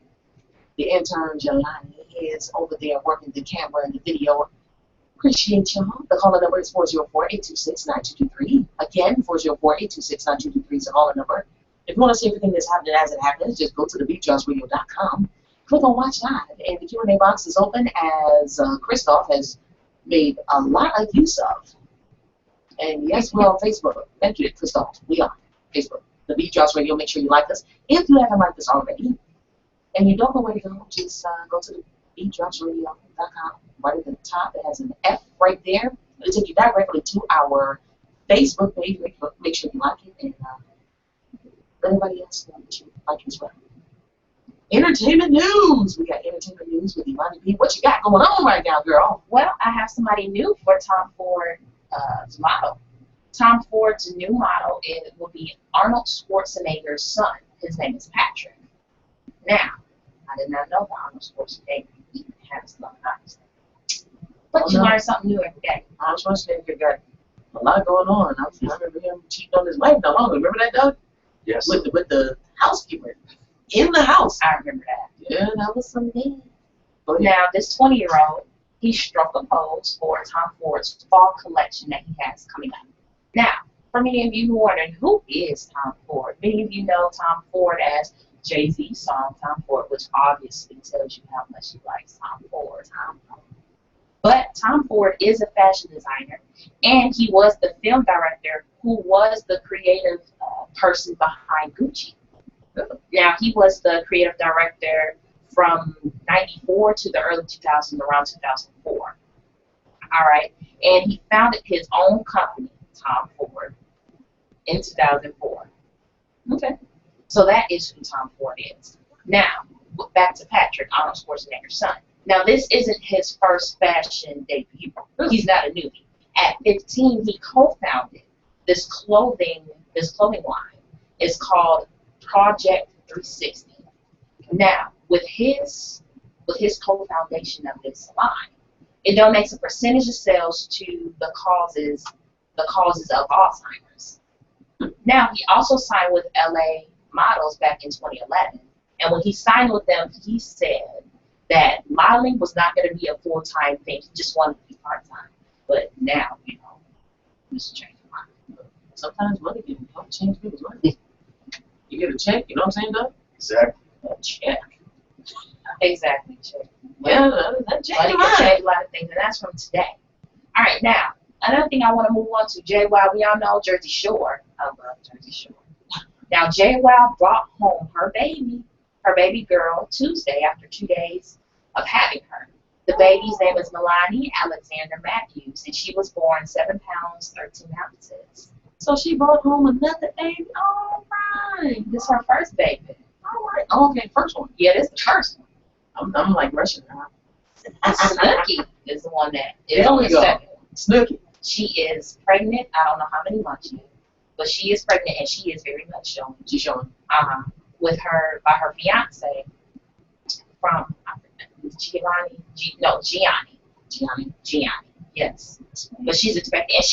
The intern Jelani is over there working the camera and the video. Appreciate y'all. The caller number is 404-826-9223. Again, 404-826-9223 is the caller number. If you want to see everything that's happening as it happens, just go to TheBeatDropsRadio.com. Click on Watch Live, and the Q&A box is open as Christoph has made a lot of use of. And yes, we're on Facebook. Thank you, Christoph. We are Facebook. The Beat Drops Radio. Make sure you like us. If you haven't liked us already, and you don't know where to go, just go to TheBeatDropsRadio.com. Right at the top, it has an F right there. It'll take you directly to our Facebook page. Make sure you like it, and let everybody else know that you like it as well. Entertainment news. We got entertainment news with Imani P. What you got going on right now, girl? Well, I have somebody new for Tom Ford's model. Tom Ford's new model will be Arnold Schwarzenegger's son. His name is Patrick. Now, I did not know that Arnold Schwarzenegger even had a son, obviously. But you learn something new every day. Arnold Schwarzenegger got a lot going on. I remember him cheating on his wife not long ago. Remember that, Doug? Yes. With the housekeeper in the house. I remember that. Yeah, that was something. Now, this 20-year-old, he struck a pose for Tom Ford's fall collection that he has coming up. Now, for many of you who are wondering, who is Tom Ford? Many of you know Tom Ford as Jay-Z's song, Tom Ford, which obviously tells you how much he likes Tom Ford. But Tom Ford is a fashion designer, and he was the film director who was the creative person behind Gucci. Now, he was the creative director from 94 to the early 2000s, around 2004. All right. And he founded his own company, Tom Ford, in 2004. Okay. So that is who Tom Ford is. Now, back to Patrick, Arnold Schwarzenegger's son. Now, this isn't his first fashion debut. He's not a newbie. At 15, he co-founded this clothing line. It's called Project 360. Now, with his co-foundation of this line, it donates a percentage of sales to the causes of Alzheimer's. Now, he also signed with LA Models back in 2011, and when he signed with them, he said that modeling was not going to be a full-time thing. He just wanted to be part-time. But now, this changed my mind. Sometimes money can help change people's lives. You get a check, you know what I'm saying, Doug? Exactly. A check. Exactly. Yeah, that changed Money your can mind. change a lot of things, and that's from today. All right, now, another thing I want to move on to, JY, we all know Jersey Shore. I love Jersey Shore. Now, JY brought home her baby girl, Tuesday after 2 days of having her. The baby's name is Melanie Alexander Matthews, and she was born 7 pounds, 13 ounces. So she brought home another baby. All right. This is her first baby. All right. Oh, okay, first one. Yeah, this is the first one. I'm like rushing her. Snooki is the one that is There on we the go. second. Snooki. She is pregnant. I don't know how many months yet, but she is pregnant, and she is very much showing. She's showing. By her fiance from Gianni. Yes, but she's expecting, and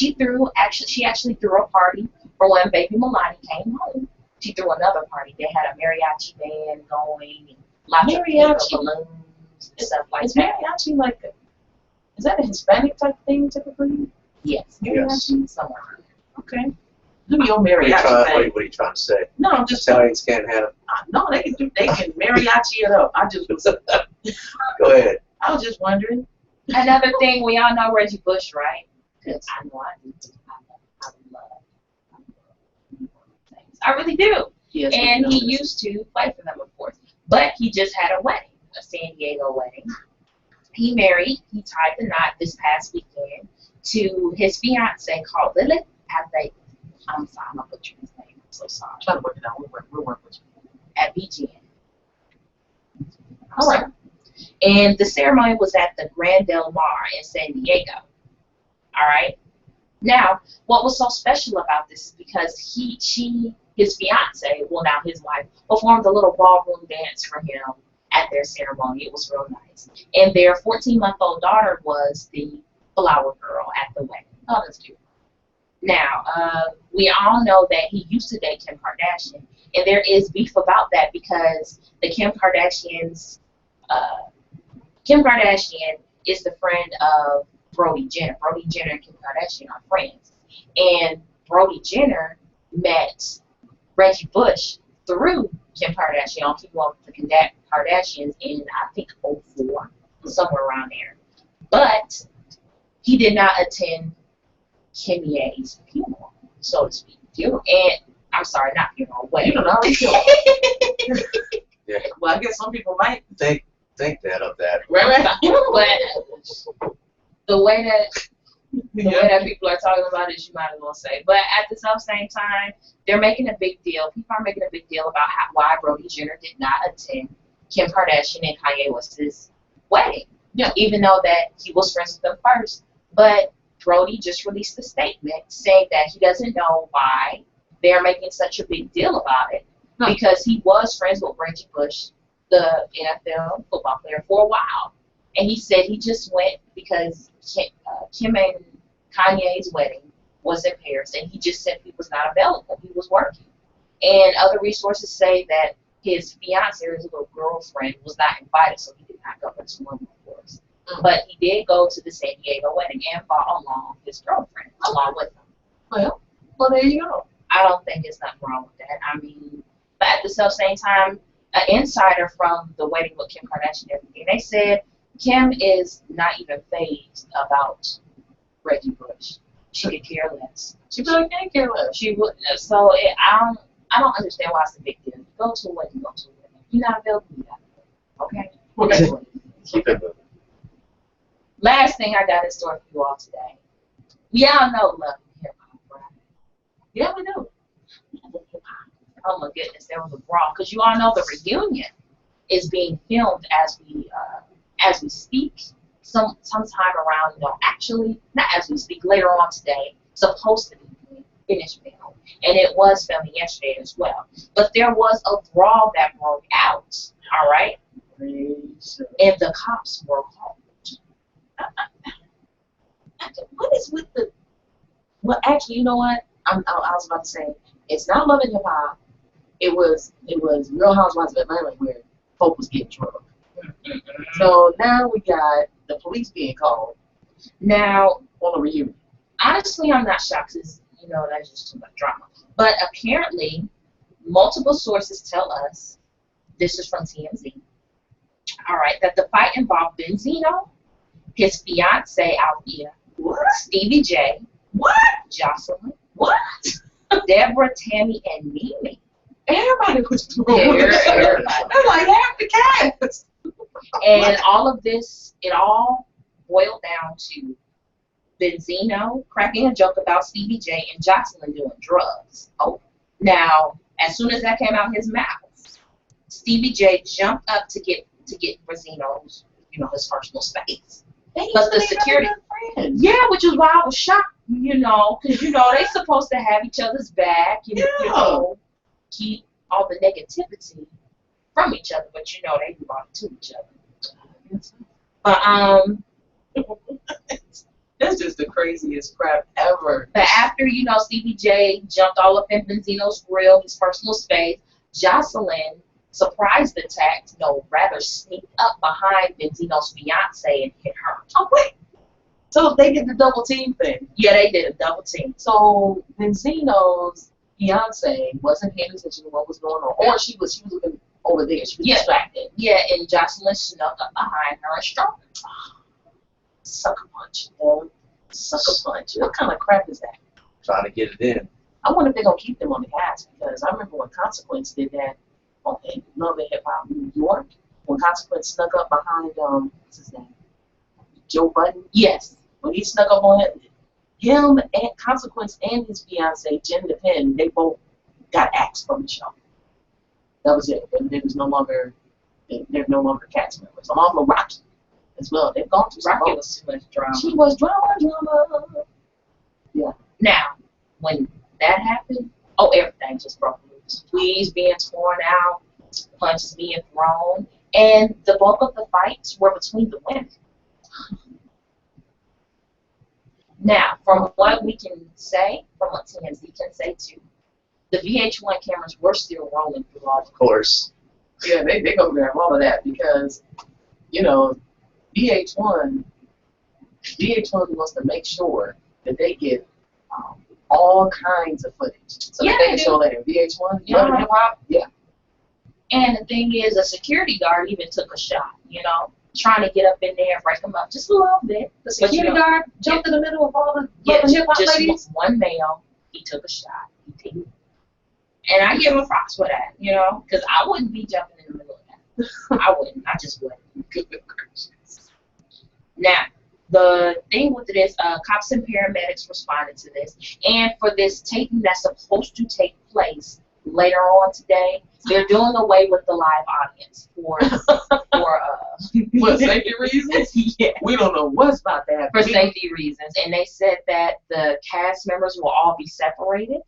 she actually threw a party for when baby Melanie came home. She threw another party. They had a mariachi band going, and lots of balloons and stuff like Is that. mariachi like is that a Hispanic type thing typically? Yes, Mariachi? somewhere around there. Okay. Do your What mariachi thing. are you trying to say? No, I'm just Italians can't have. no, they can mariachi it up. I just was Go ahead. I was just wondering. Another thing, we all know Reggie Bush, right? Because I know I do. I love things. I really do. Yes, And he used to play for them, of course. But he just had a wedding, a San Diego wedding. He tied the knot this past weekend to his fiance called Lilith at the, I'm sorry, I'm going to butcher his name. I'm so sorry. Try to work it out. We'll work with you. At BGN. All right. And the ceremony was at the Grand Del Mar in San Diego. All right. Now, what was so special about this is because his fiance, well now his wife, performed a little ballroom dance for him at their ceremony. It was real nice. And their 14-month-old daughter was the flower girl at the wedding. Oh, that's cute. Now, we all know that he used to date Kim Kardashian, and there is beef about that because the Kim Kardashian is the friend of Brody Jenner. Brody Jenner and Kim Kardashian are friends. And Brody Jenner met Reggie Bush through Kim Kardashian on Keeping Up with the Kardashians in, I think, 2004, somewhere around there. But he did not attend Kim Ye's funeral, so to speak. And I'm sorry, not funeral, wedding. You don't know. Yeah. Well, I guess some people might. Think that of that. Right. But the way that people are talking about it, you might as well say. But at the same time, they're making a big deal. People are making a big deal about why Brody Jenner did not attend Kim Kardashian and Kanye West's wedding. Yeah. Even though that he was friends with them first. But Brody just released a statement saying that he doesn't know why they're making such a big deal about it. No. Because he was friends with Reggie Bush, the NFL football player, for a while. And he said he just went because Kim and Kanye's wedding was in Paris, and he just said he was not available. He was working. And other resources say that his fiance, or his little girlfriend, was not invited, so he did not go to this one, of course. But he did go to the San Diego wedding and brought along his girlfriend along with him. Well, there you go. I don't think there's nothing wrong with that. I mean, but at the same time, an insider from the wedding with Kim Kardashian and everything, they said Kim is not even fazed about Reggie Bush. She could care less. She really can't care less. She would. So I don't understand why it's a big deal. Go to a wedding, go to a wedding. If you're not available, you're not available. Okay. Keep it moving. Last thing I got in store for you all today. We all know Love and Hip Hop, right? Yeah, we do. Oh my goodness, there was a brawl because you all know the reunion is being filmed as we speak. Sometime around, actually not as we speak, later on today. Supposed to be finished film, and it was filming yesterday as well. But there was a brawl that broke out. All right, and the cops were called. What is with the? Well, actually, you know what? I was about to say it's not Love and Hip Hop. It was Real Housewives of Atlanta where folk was getting drunk. So now we got the police being called. Now, on a reunion. Honestly, I'm not shocked because that's just too much drama. But apparently, multiple sources tell us, this is from TMZ, all right, that the fight involved Benzino, his fiance Althea, Stevie J, Jocelyn, Deborah, Tammy, and Mimi. Everybody was Everybody. They're like half the cast. And all of this, it all boiled down to Benzino cracking a joke about Stevie J and Jocelyn doing drugs. Oh, now as soon as that came out his mouth, Stevie J jumped up to get Benzino's, his personal space. But the security, which is why I was shocked, because they supposed to have each other's back, keep all the negativity from each other, but they brought it to each other. But that's just the craziest crap ever. But after Stevie J jumped all up in Benzino's grill, his personal space, Jocelyn surprised attack, rather sneaked up behind Benzino's fiance and hit her. Oh wait, So they did the double team thing. Yeah, they did a double team. So Benzino's fiance wasn't paying attention to what was going on, or she was looking over there. She was distracted. Yeah, and Jocelyn snuck up behind her and struck her. Sucker punch, boy. Sucker punch. What kind of crap is that? Trying to get it in. I wonder if they're gonna keep them on the cast, because I remember when Consequence did that on Love and Hip Hop New York, when Consequence snuck up behind what's his name? Joe Budden. Yes. When he snuck up on him and Consequence and his fiance, Jen DePen, they both got axed from the show. That was it. There was no longer cast members. Along with Rocky as well. They've gone through some. Rocky was too much drama. She was drama. Yeah. Now, when that happened, everything just broke loose. Weeds being torn out, punches being thrown, and the bulk of the fights were between the women. Now, from what we can say, from what TMZ can say too, the VH1 cameras were still rolling through all of Of course. Yeah, they go grab all of that because, VH1 wants to make sure that they get all kinds of footage. So Yeah, they they can show that in VH1, Yeah. Hip Hop, yeah. And the thing is, a security guard even took a shot, trying to get up in there and break them up just a little bit. The security guard jumped in the middle of all the hip hop just ladies. one male, he took a shot. He did. And I give him props for that, because I wouldn't be jumping in the middle of that. I wouldn't. I just wouldn't. Now, the thing with this, cops and paramedics responded to this, and for this taping that's supposed to take place later on today, they're doing away with the live audience for safety reasons? Yeah. We don't know what's about to happen. For safety reasons, and they said that the cast members will all be separated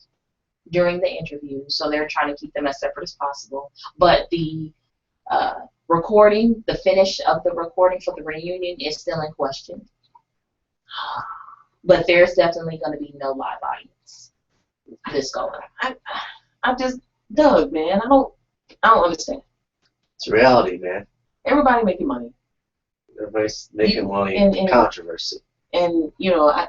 during the interview, so they're trying to keep them as separate as possible. But the recording, the finish of the recording for the reunion is still in question. But there's definitely going to be no live audience this go around. I just, Doug, man, I don't understand. It's reality, man. Everybody making money. Everybody's making money. and- Controversy. And,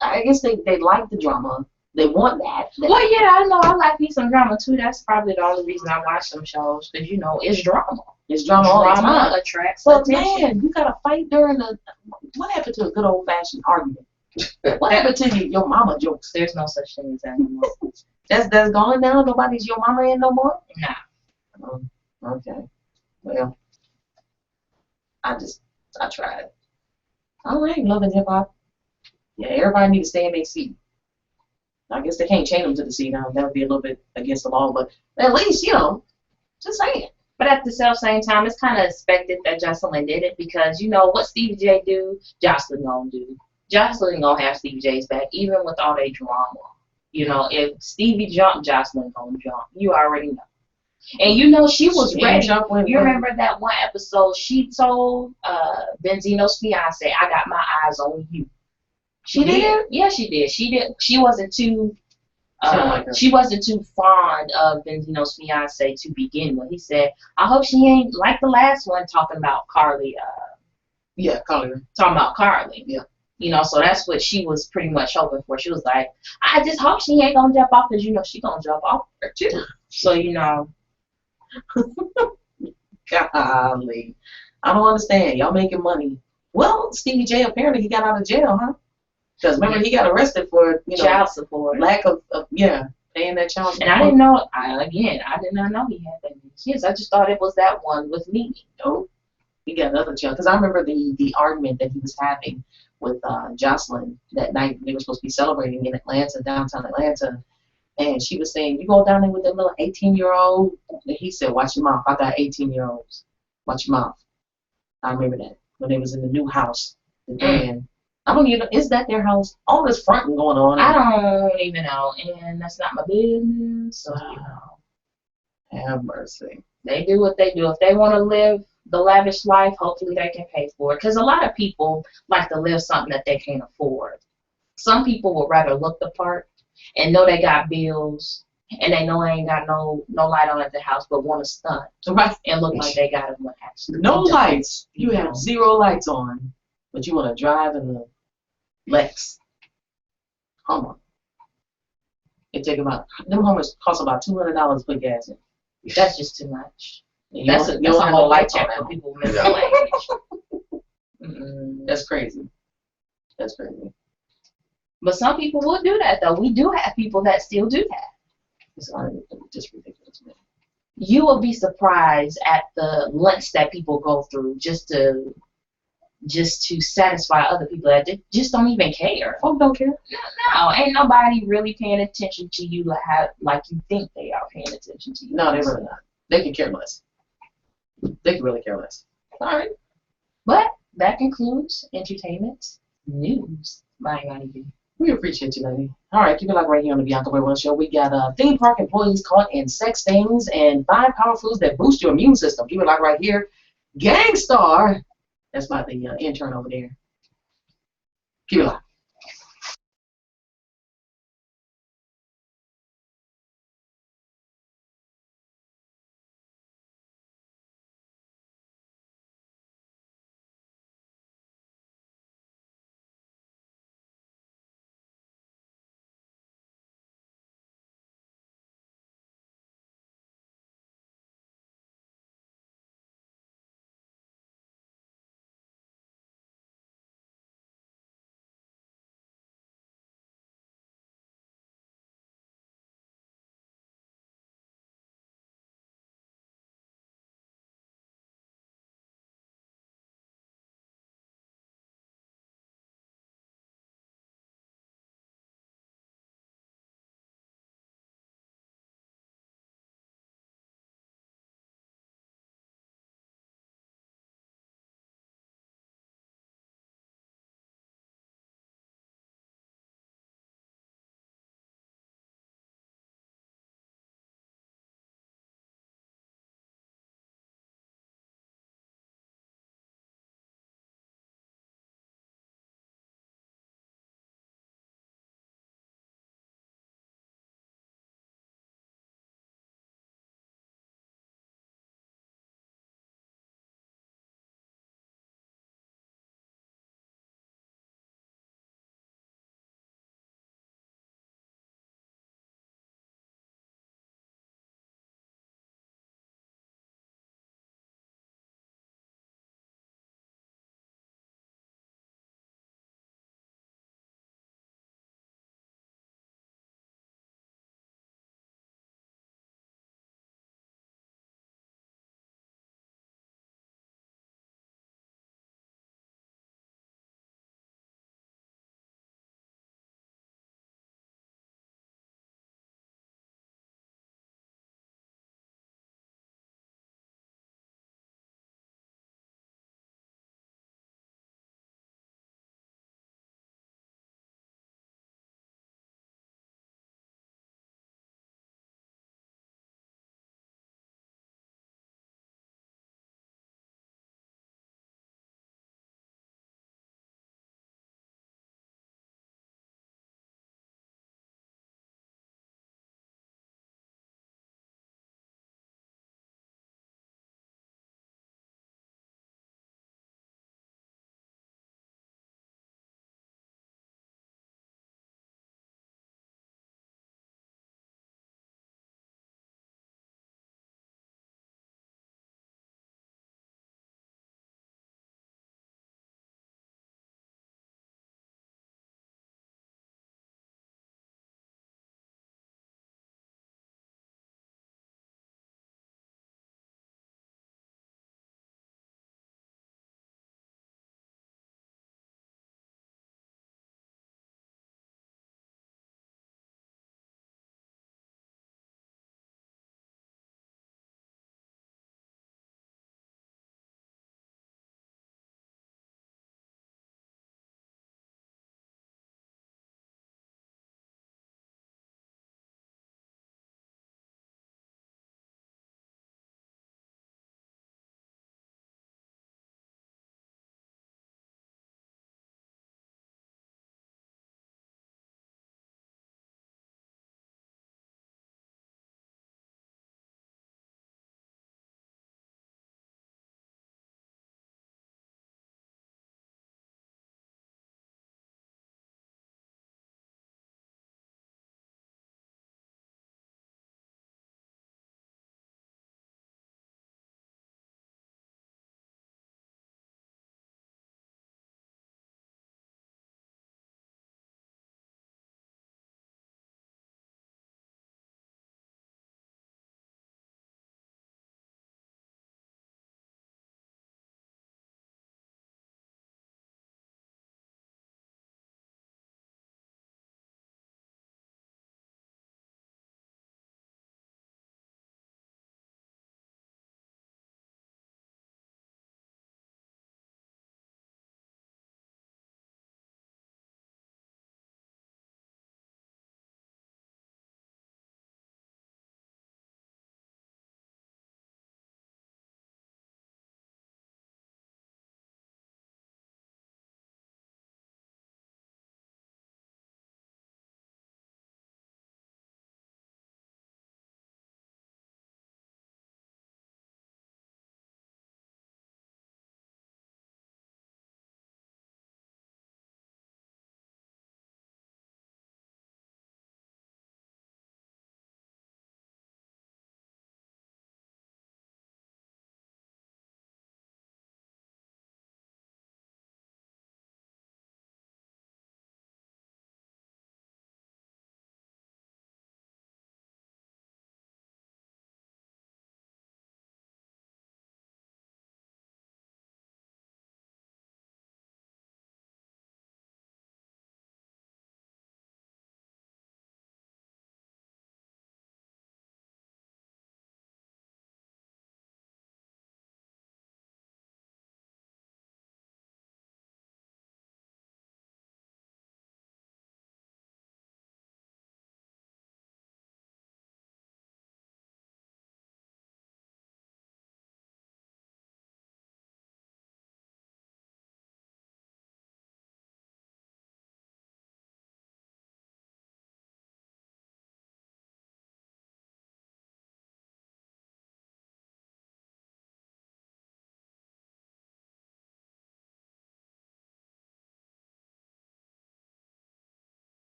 I guess they like the drama. They want that. Well, yeah, I know. I like me some drama, too. That's probably the only reason I watch some shows, because, it's drama. It's drama all the time. Attracts But, attention. man, you got to fight during what happened to a good old-fashioned argument? What happened to your mama jokes? There's no such thing as that anymore. That's gone now? Nobody's your mama in no more? Nah. Okay. Well, I tried. All right, Love and Hip Hop. Yeah, everybody need to stay in their seat. I guess they can't chain them to the seat now. That would be a little bit against the law, but at least, just saying. But at the same time, it's kind of expected that Jocelyn did it, because what Stevie J do, Jocelyn gonna do. Jocelyn gonna have Stevie J's back, even with all their drama. If Stevie jumped, Jocelyn gonna jump. You already know. And she was ready. You remember that one episode she told Benzino's fiance, "I got my eyes on you." She did? Yeah, she did. She did. She wasn't too. She wasn't too fond of Benzino's fiance to begin with. He said, "I hope she ain't like the last one talking about Carly." Yeah, Carly. Talking about Carly. Yeah. So that's what she was pretty much hoping for. She was like, "I just hope she ain't gonna jump off, because she gonna jump off her too." So Golly, I don't understand. Y'all making money. Well, Stevie J apparently he got out of jail, huh? Because remember he got arrested for child support, lack of paying that child support. And I didn't know. I did not know he had that many kids. I just thought it was that one with Mimi. No, he got another child. Because I remember the argument that he was having with Jocelyn that night. They were supposed to be celebrating in Atlanta, downtown Atlanta. And she was saying, "You go down there with that little 18-year-old." And he said, "Watch your mouth. I got 18-year-olds. Watch your mouth." I remember that when they was in the new house. And I don't even know, is that their house? All this fronting going on. I don't even know, and that's not my business. So have mercy. They do what they do. If they want to live the lavish life, hopefully they can pay for it. Because a lot of people like to live something that they can't afford. Some people would rather look the part and know they got bills, and they know they ain't got no light on at the house, but want to stunt and look like they got it when actually no lights. You have zero lights on, but you want to drive in the Lex. Hummer. It take about them Hummers cost about $200 to put gas in. That's just too much. You That's don't, a you don't have no lights on check that. for people with mental age. That's crazy. That's crazy. But some people will do that, though. We do have people that still do that. It's just ridiculous, man. You will be surprised at the lengths that people go through just to satisfy other people that just don't even care. Folk don't care. No, ain't nobody really paying attention to you like you think they are paying attention to you. No, they really not. They can care less. They can really care less. All right. But that concludes entertainment news by Yanni. We appreciate you, lady. All right, keep it locked right here on the Bianca Boy Show. We got theme park employees caught in sex stings and 5 power foods that boost your immune system. Keep it locked right here. Gangstar. That's by the intern over there. Keep it locked.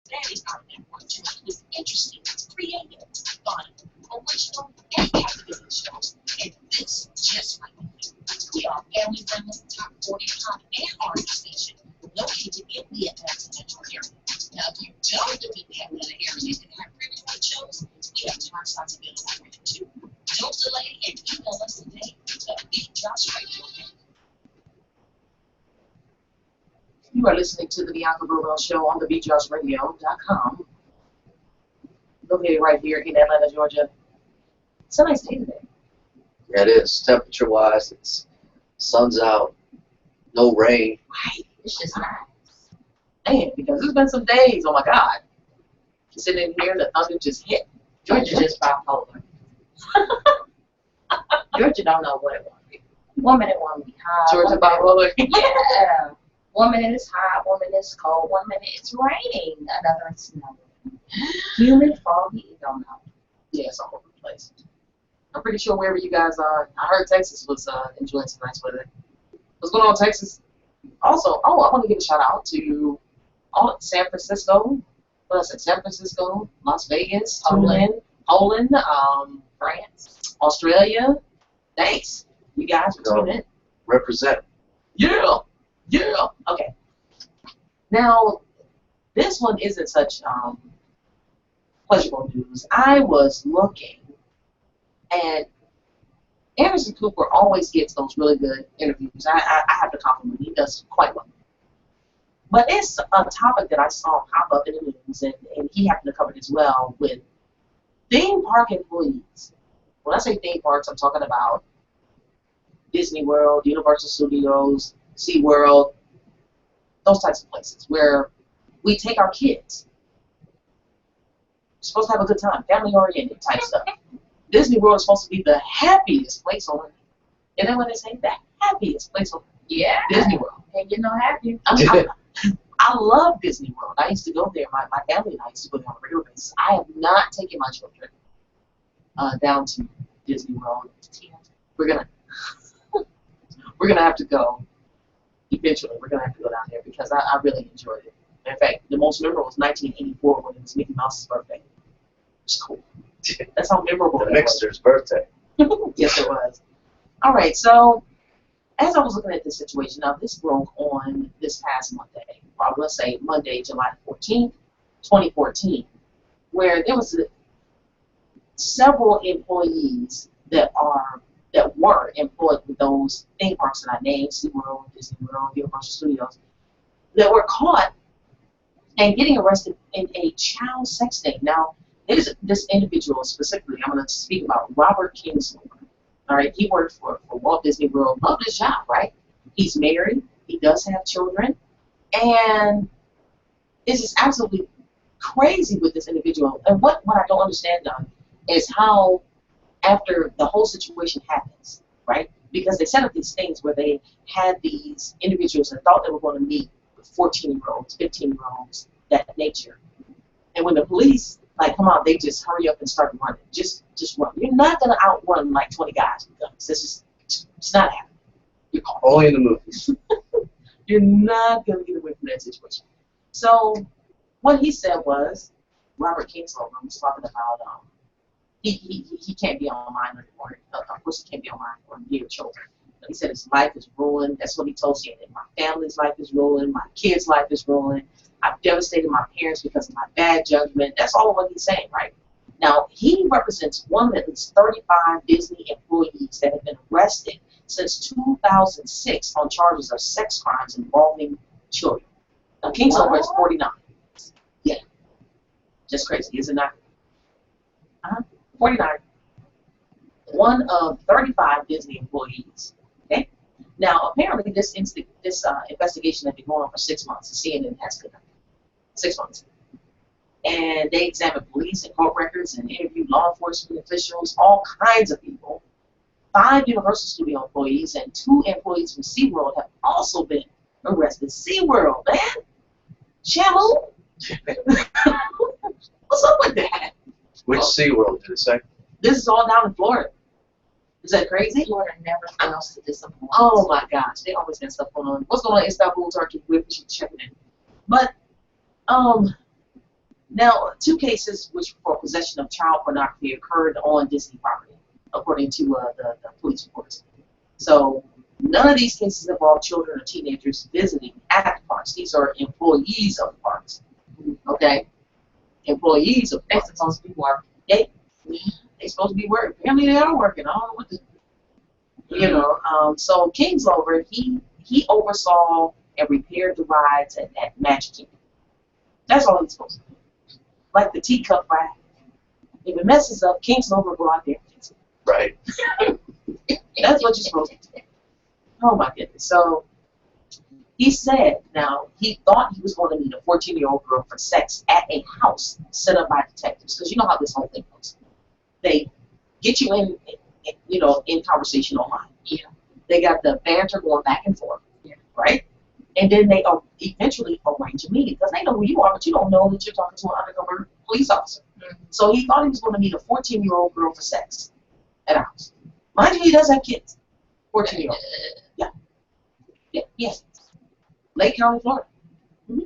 expanding our network to include interesting, creative, fun, original, and captivating shows. And this just might be it. We are family-friendly, top 40 pop and R&B station located in the Atlanta metro area. Now, if you don't live in the Atlanta area and have previously shows, we have time slots available for you too. Don't delay and email us today. TheBeatDropsRadio. You are listening to the Bianca Burwell Show on TheBeatDropsRadio.com. Located right here in Atlanta, Georgia. It's a nice day today. Yeah, it is. Temperature-wise, it's sun's out, no rain. Right. It's just nice. Man, because there's been some days, oh my God. Sitting in here, the thunder just hit. Georgia just bipolar. Georgia don't know what it wants to be. 1 minute want to be hot. Georgia bipolar. Yeah. 1 minute it's hot, 1 minute it's cold, 1 minute it's raining, another it's snowing. Humid, foggy, you don't know. Yeah, it's all over the place. I'm pretty sure wherever you guys are, I heard Texas was enjoying some nice weather. What's going on, Texas? Also, I want to give a shout out to all San Francisco. What else? San Francisco, Las Vegas, Poland, France, Australia. Thanks, you guys for tuning in. Represent. Yeah. Okay. Now, this one isn't such pleasurable news. I was looking, and Anderson Cooper always gets those really good interviews. I have to compliment him. He does quite well. But it's a topic that I saw pop up in the news, and he happened to cover it as well, with theme park employees. When I say theme parks, I'm talking about Disney World, Universal Studios, SeaWorld, those types of places where we take our kids. We're supposed to have a good time, family-oriented type stuff. Disney World is supposed to be the happiest place on earth. And then when they say the happiest place on earth, Yeah. Disney World. And you know happy. I love Disney World. I used to go there. My family and I used to go there on a regular basis. I have not taken my children down to Disney World. We're gonna have to go eventually. We're gonna have to go down there because I really enjoyed it. In fact, the most memorable was 1984 when it was Mickey Mouse's birthday. It was cool. That's how memorable The it was. Mixter's birthday. Yes, it was. All right, so as I was looking at this situation, now this broke on this past Monday, or I will say Monday, July 14th, 2014, where there was several employees that were employed with those theme parks that I named, SeaWorld, Disney World, Universal Studios, that were caught and getting arrested in a child sex sting. Now, this individual specifically, I'm going to speak about Robert Kingsley. All right, he worked for Walt Disney World. Loved his job, right? He's married. He does have children. And it's just absolutely crazy with this individual. And what I don't understand, though, is how after the whole situation happens, right? Because they set up these things where they had these individuals that thought they were going to meet with 14-year-olds, 15-year-olds, that nature. And when the police come on, they just hurry up and start running. Just run. You're not going to outrun like 20 guys with guns. It's not happening. You're caught. Only in the movies. You're not going to get away from that situation. So what he said was, Robert Kingsley was talking about he can't be online anymore. Of course, he can't be online for near children. He said his life is ruined. That's what he told CNN. My family's life is ruined. My kids' life is ruined. I've devastated my parents because of my bad judgment. That's all what he's saying, right? Now, he represents one of at least 35 Disney employees that have been arrested since 2006 on charges of sex crimes involving children. Now, Kingsley is 49. Yeah. Just crazy, is it not? 49. One of 35 Disney employees. Okay? Now, apparently, this investigation had been going on for 6 months. The CNN has been 6 months. And they examined police and court records and interviewed law enforcement officials, all kinds of people. 5 Universal Studio employees and 2 employees from SeaWorld have also been arrested. SeaWorld, man! Shamu? What's up with that? Which SeaWorld did it say? This is all down in Florida. Is that crazy? Florida never fails to disappoint. Oh my gosh, they always got stuff going on. What's going on in Istanbul, Turkey? We're checking in. But, Now, 2 cases which for possession of child pornography occurred on Disney property, according to the police reports. So none of these cases involve children or teenagers visiting at the parks. These are employees of the parks. Okay? Employees of the They're parks. supposed to be working. They're supposed to be working. Apparently they are working. I don't know what the, you know. So Kingslover, he oversaw and repaired the rides at Magic Kingdom. That's all he's supposed to do. Like the teacup ride. If it messes up, Kingslover go out there and fix it. Right. That's what you're supposed to do. Oh my goodness. So he said, now, he thought he was going to meet a 14-year-old girl for sex at a house set up by detectives. Because you know how this whole thing goes. They get you in conversation online. Yeah. They got the banter going back and forth. Yeah. Right? And then they eventually arrange a meeting. Because they know who you are, but you don't know that you're talking to an undercover police officer. Mm-hmm. So he thought he was going to meet a 14-year-old girl for sex at a house. Mind you, he does have kids. 14-year-old. Yeah. Yes. Lake County, Florida. Mm-hmm.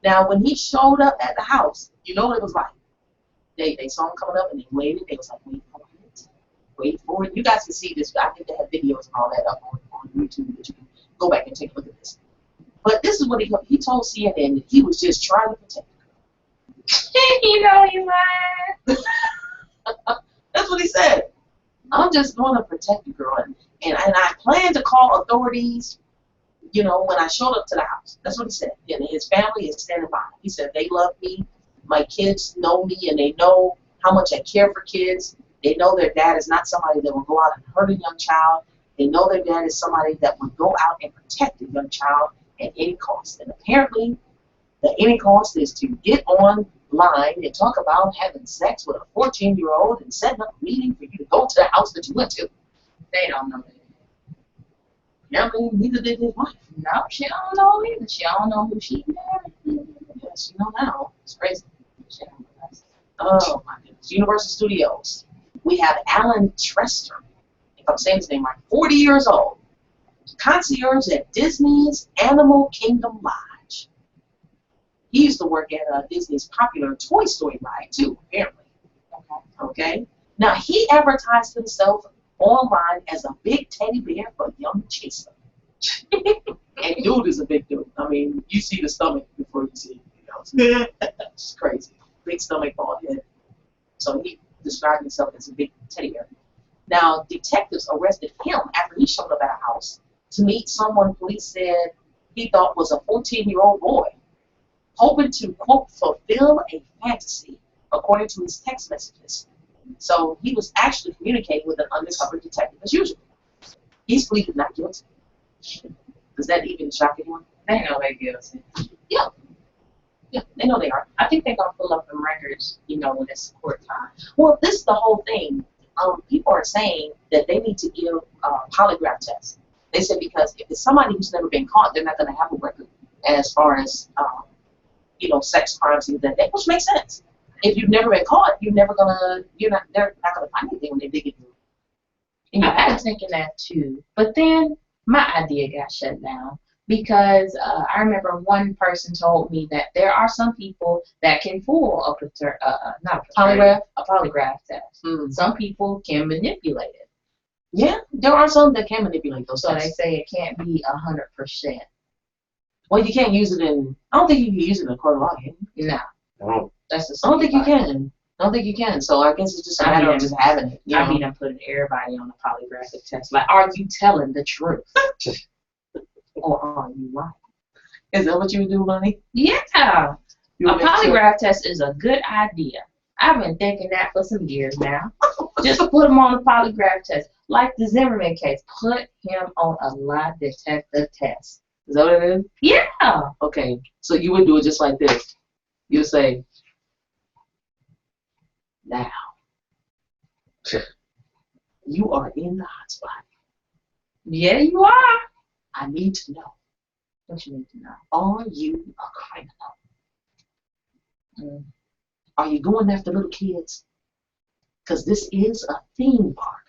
Now, when he showed up at the house, you know what it was like. They saw him coming up and they waited. They was like, wait for it. Wait for it. You guys can see this. I think they have videos and all that up on YouTube that you can go back and take a look at this. But this is what he told CNN that he was just trying to protect her. You know you lied. That's what he said. I'm just going to protect the girl. And I plan to call authorities, you know, when I showed up to the house. That's what he said. And his family is standing by. He said, they love me. My kids know me, and they know how much I care for kids. They know their dad is not somebody that will go out and hurt a young child. They know their dad is somebody that would go out and protect a young child at any cost. And apparently, the any cost is to get online and talk about having sex with a 14-year-old and setting up a meeting for you to go to the house that you went to. They don't know that. Apparently, neither did his wife. No, she don't know either. She don't know who she married. Yes, you know now. It's crazy. She don't know that. Oh, my goodness. Universal Studios. We have Alan Trester, if I'm saying his name right, 40 years old. Concierge at Disney's Animal Kingdom Lodge. He used to work at Disney's popular Toy Story ride, too, apparently. Okay? Now, he advertised himself online as a big teddy bear for young chaser. And dude is a big dude. I mean, you see the stomach before you see anything else. It's crazy. Big stomach, bald head. So he described himself as a big teddy bear. Now, detectives arrested him after he showed up at a house to meet someone police said he thought was a 14-year-old boy, hoping to, quote, fulfill a fantasy, according to his text messages. So he was actually communicating with an undercover detective as usual. He's pleaded not guilty. Does that even shock anyone? They know they're guilty. Yeah. Yeah, they know they are. I think they're going to pull up the records, you know, when it's court time. Well, this is the whole thing. People are saying that they need to give polygraph tests. They said because if it's somebody who's never been caught, they're not going to have a record as far as, sex crimes and that, which makes sense. If you've never been caught, they're not gonna find anything when they dig into it. I was thinking that too, but then my idea got shut down because I remember one person told me that there are some people that can fool a polygraph test. Mm. Some people can manipulate it. Yeah, there are some that can manipulate those So tests. they say it can't be 100%. Well, you can't use it in. I don't think you can use it in a court of law. Can you? No, Oh, that's the. I don't think you can. I don't think you can. So I guess it's just a matter of just having it. I mean, I'm putting everybody on the polygraphic test. Like, are you telling the truth? Or are you lying? Is that what you would do, Lonnie? Yeah. A polygraph test is a good idea. I've been thinking that for some years now. Just put him on a polygraph test. Like the Zimmerman case. Put him on a lie detector test. Is that what it is? Yeah. Okay. So you would do it just like this. You'll say, now, you are in the hot spot. Yeah, you are. I need to know. What you need to know? Are you a criminal? Are you going after little kids? Because this is a theme park.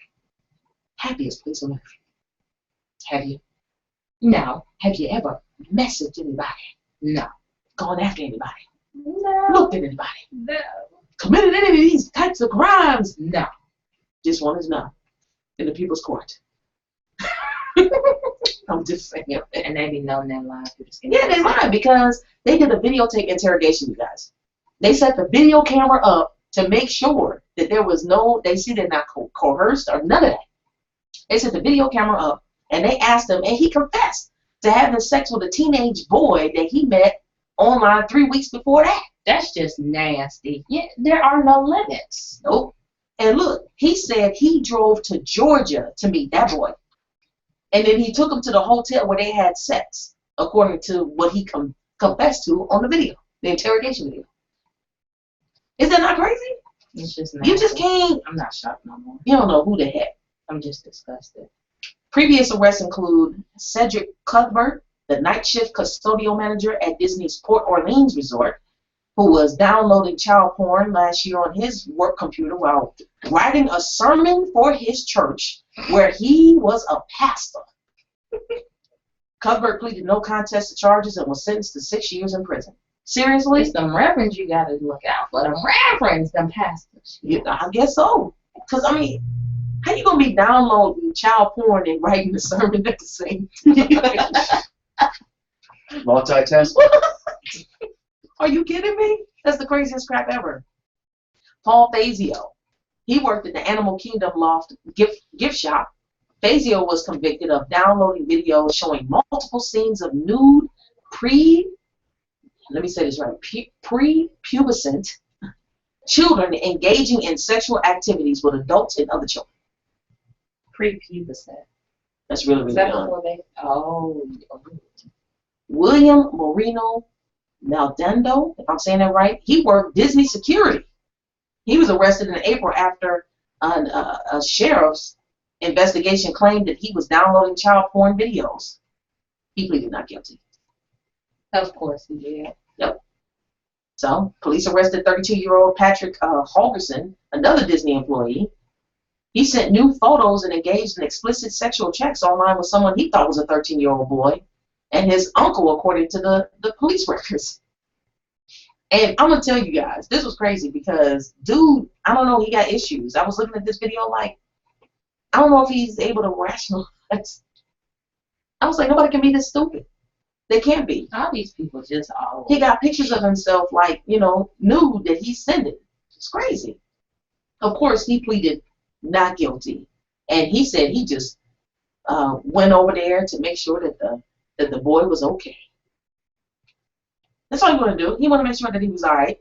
Happiest place on earth. Have you? No. Have you ever messaged anybody? No. Gone after anybody? No. Looked at anybody. No. Committed any of these types of crimes? No. This one is not in the people's court. I'm just saying. And they be knowing that lie. Yeah, they lied because they did a videotape interrogation, you guys. They set the video camera up to make sure that there was no, they see they're not coerced or none of that. They set the video camera up and they asked him, and he confessed to having sex with a teenage boy that he met online 3 weeks before that. That's just nasty. Yeah, there are no limits. Nope. And look, he said he drove to Georgia to meet that boy. And then he took him to the hotel where they had sex, according to what he confessed to on the video, the interrogation video. Is that not crazy? It's just nasty. You just can't. I'm not shocked no more. You don't know who the heck. I'm just disgusted. Previous arrests include Cedric Cuthbert, the night shift custodial manager at Disney's Port Orleans Resort, who was downloading child porn last year on his work computer while writing a sermon for his church where he was a pastor. Cuthbert pleaded no contest to charges and was sentenced to 6 years in prison. Seriously? It's them reverends you gotta look out for. Them reverends, them pastors. Yeah, I guess so. Because, I mean, how you going to be downloading child porn and writing a sermon at the same time? Multitask. Are you kidding me? That's the craziest crap ever. Paul Fazio. He worked at the Animal Kingdom Loft gift shop. Fazio was convicted of downloading videos showing multiple scenes of nude, prepubescent children engaging in sexual activities with adults and other children. Prepubescent. That's really, really Is that young. before they? Oh. William Moreno Maldonado, if I'm saying that right, he worked Disney security. He was arrested in April after a sheriff's investigation claimed that he was downloading child porn videos. He pleaded not guilty. Of course he did. Yep. So, police arrested 32-year-old Patrick Holgerson, another Disney employee. He sent nude photos and engaged in explicit sexual chats online with someone he thought was a 13-year-old boy and his uncle, according to the police records. And I'm going to tell you guys, this was crazy because, dude, I don't know, he got issues. I was looking at this video like, I don't know if he's able to rationalize. I was like, nobody can be this stupid. They can't be. All these people just all. He got pictures of himself, like, nude that he's sending. It's crazy. Of course, he pleaded not guilty. And he said he just went over there to make sure that the boy was okay. That's all he wanted to do. He wanted to make sure that he was all right.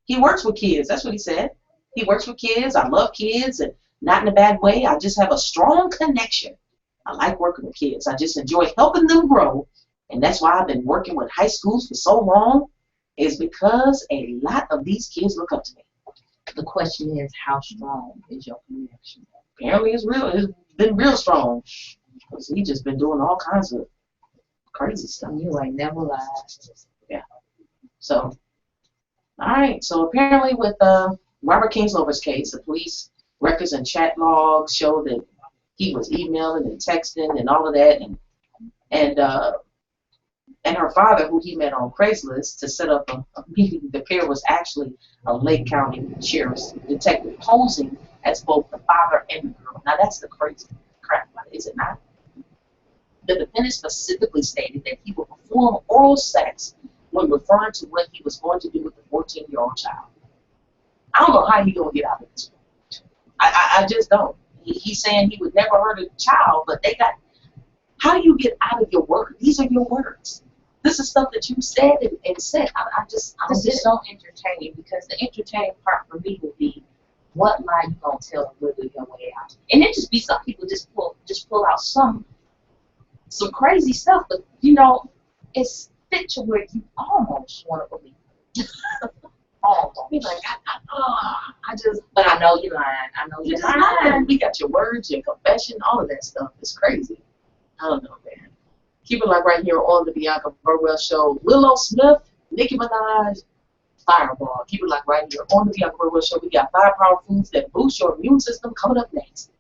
He works with kids. That's what he said. He works with kids. I love kids, and not in a bad way. I just have a strong connection. I like working with kids. I just enjoy helping them grow. And that's why I've been working with high schools for so long, is because a lot of these kids look up to me. The question is, how strong is your connection? Apparently it's real. It's been real strong. Because he's just been doing all kinds of crazy stuff. You ain't never lied. Yeah. So, all right. So apparently with Robert Kingslover's case, the police records and chat logs show that he was emailing and texting and all of that, and her father, who he met on Craigslist to set up a meeting. The pair was actually a Lake County sheriff's detective posing as both the father and the girl. Now that's the crazy crap, is it not? The defendant specifically stated that he would perform oral sex when referring to what he was going to do with the 14-year-old child. I don't know how he's going to get out of this. I just don't. He's saying he would never hurt a child, but they got, how do you get out of your words? These are your words. This is stuff that you said and said. I don't This get is it. so entertaining, because the entertaining part for me would be, what lie you gonna tell to wiggle your way out? And it just be some people just pull out some crazy stuff, but it's fit to where you almost want to believe it. Almost. He's like, But I know you're lying. I know you you're just lying. lying. We got your words, your confession, all of that stuff. It's crazy. I don't know, man. Keep it like right here on the Bianca Burwell Show. Willow Smith, Nicki Minaj, Fireball. Keep it like right here on the Bianca Burwell Show. We got 5 power foods that boost your immune system coming up next.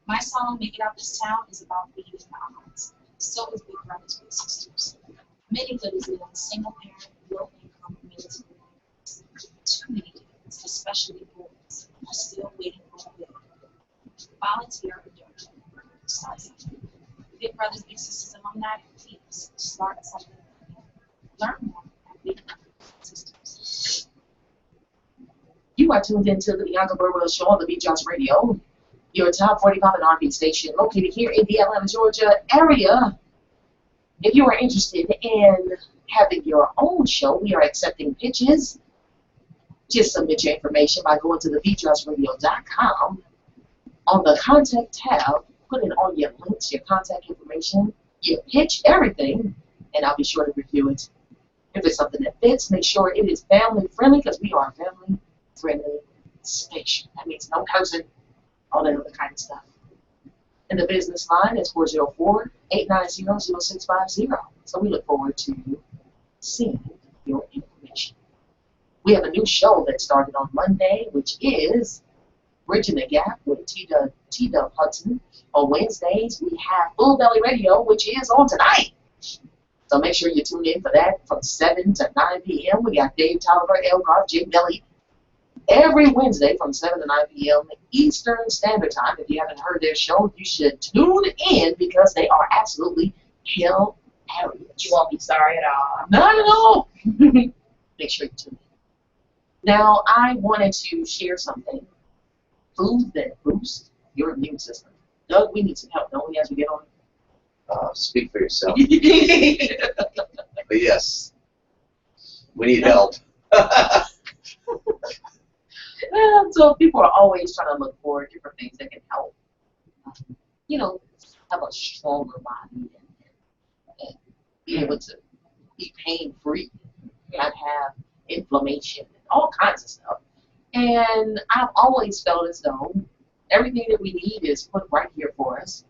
My song, Make It Out This Town, is about being in the odds. So is Big Brothers Big Sisters. Many ladies live in single parent, low income, military families. Too many kids, especially boys, are still waiting for a bill. Volunteer or donate. Start something. Big Brothers Big Sisters alumni, please start something. Learn more at Big Brothers Big Sisters. You are tuned into the Bianca Burwell Show on the TheBeatDropsRadio, your top 45 and R&B station located here in the Atlanta, Georgia area. If you are interested in having your own show, we are accepting pitches. Just submit your information by going to TheBeatDropsRadio.com. On the contact tab, put in all your links, your contact information, your pitch, everything, and I'll be sure to review it. If it's something that fits, make sure it is family friendly, because we are a family friendly station. That means no cursing, all that other kind of stuff. And the business line is 404-890-0650. So we look forward to seeing your information. We have a new show that started on Monday, which is Bridging the Gap with T-Dub Hudson. On Wednesdays, we have Full Belly Radio, which is on tonight. So make sure you tune in for that from 7 to 9 p.m. We got Dave Tolliver, Elgar, Jim Belly, every Wednesday from 7 to 9 p.m. Eastern Standard Time. If you haven't heard their show, you should tune in because they are absolutely hilarious. You won't be sorry at all. Not at all. Make sure you tune in. Now, I wanted to share something. Foods that boost your immune system. Doug, we need some help, don't we, as we get on? Speak for yourself. But yes, we need help. So people are always trying to look for different things that can help, have a stronger body and be able to be pain-free, not have inflammation, and all kinds of stuff. And I've always felt as though everything that we need is put right here for us.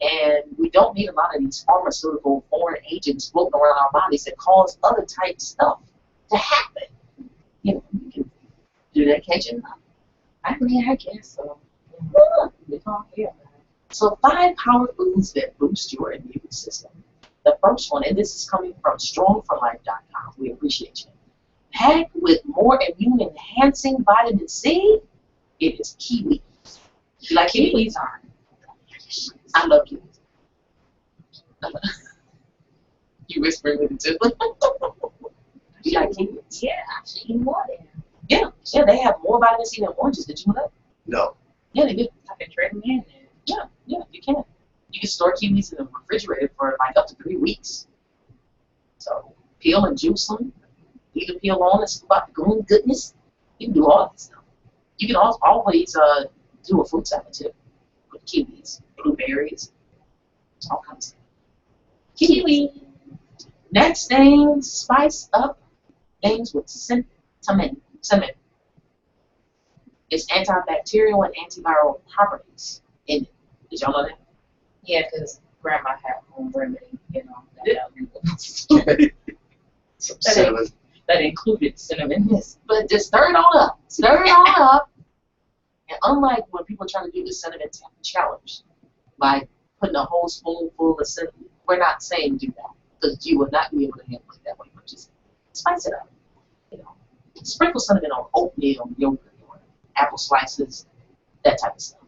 And we don't need a lot of these pharmaceutical foreign agents floating around our bodies that cause other type stuff to happen. You can do that, can't you? I mean, I guess so. So 5 power foods that boost your immune system. The first one, and this is coming from strongforlife.com. We appreciate you. Packed with more immune-enhancing vitamin C, it is kiwi. You like kiwis? I love kiwis. You whispering with it too. You like kiwis? Yeah, I should eat more than. Yeah, they have more vitamin C than oranges. Did you know that? No. Yeah, they do. I can trade them in there. Yeah, you can. You can store kiwis in the refrigerator for like up to 3 weeks. So peel and juice them. You can peel on and scoop out the green goodness. You can do all that stuff. You can always do a fruit salad too with kiwis, blueberries, all kinds of stuff. Kiwi. Next thing, spice up things with cinnamon. It's antibacterial and antiviral properties in it. Did y'all know that? Yeah, because grandma had home remedy, Some cinnamon. that included cinnamon. But just stir it all up. Stir it all up. And unlike when people are trying to do the cinnamon challenge, like putting a whole spoonful of cinnamon, we're not saying do that because you would not be able to handle it that way. But just spice it up. Sprinkle cinnamon on oatmeal, yogurt, or apple slices, that type of stuff.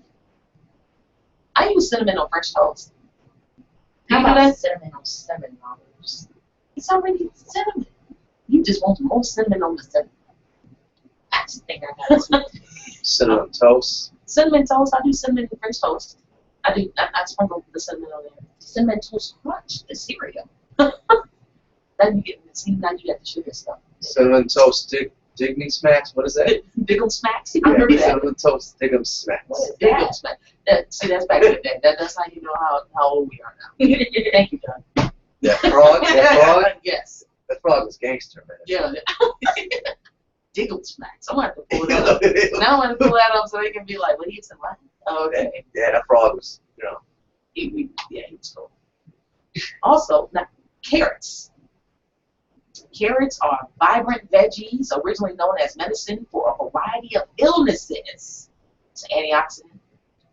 I use cinnamon on French toast. How about cinnamon on cinnamon rolls? It's already cinnamon. You just want more cinnamon on the cinnamon. I just think I got it. Cinnamon toast. Cinnamon toast. I do cinnamon in French toast. I sprinkle the cinnamon on there. Cinnamon toast crunch, the cereal. Then you get the sugar stuff. Cinnamon toast Digny Smacks. What is that? Dig'em Smacks. I Yeah, remember that. cinnamon toast Dig'em Smacks. What is Dig'em Smacks? See, that's back in the day. That's how you know how old we are now. Thank you, John. That frog. Yes. That frog was gangster, man. Yeah. Dig'em Smacks. I'm going to have to pull it up. Now I'm going to pull that up so they can be like, what he said, what? Oh, okay. Yeah, that frog was, He was cool. Also, now, carrots. Carrots are vibrant veggies, originally known as medicine for a variety of illnesses. It's an antioxidant,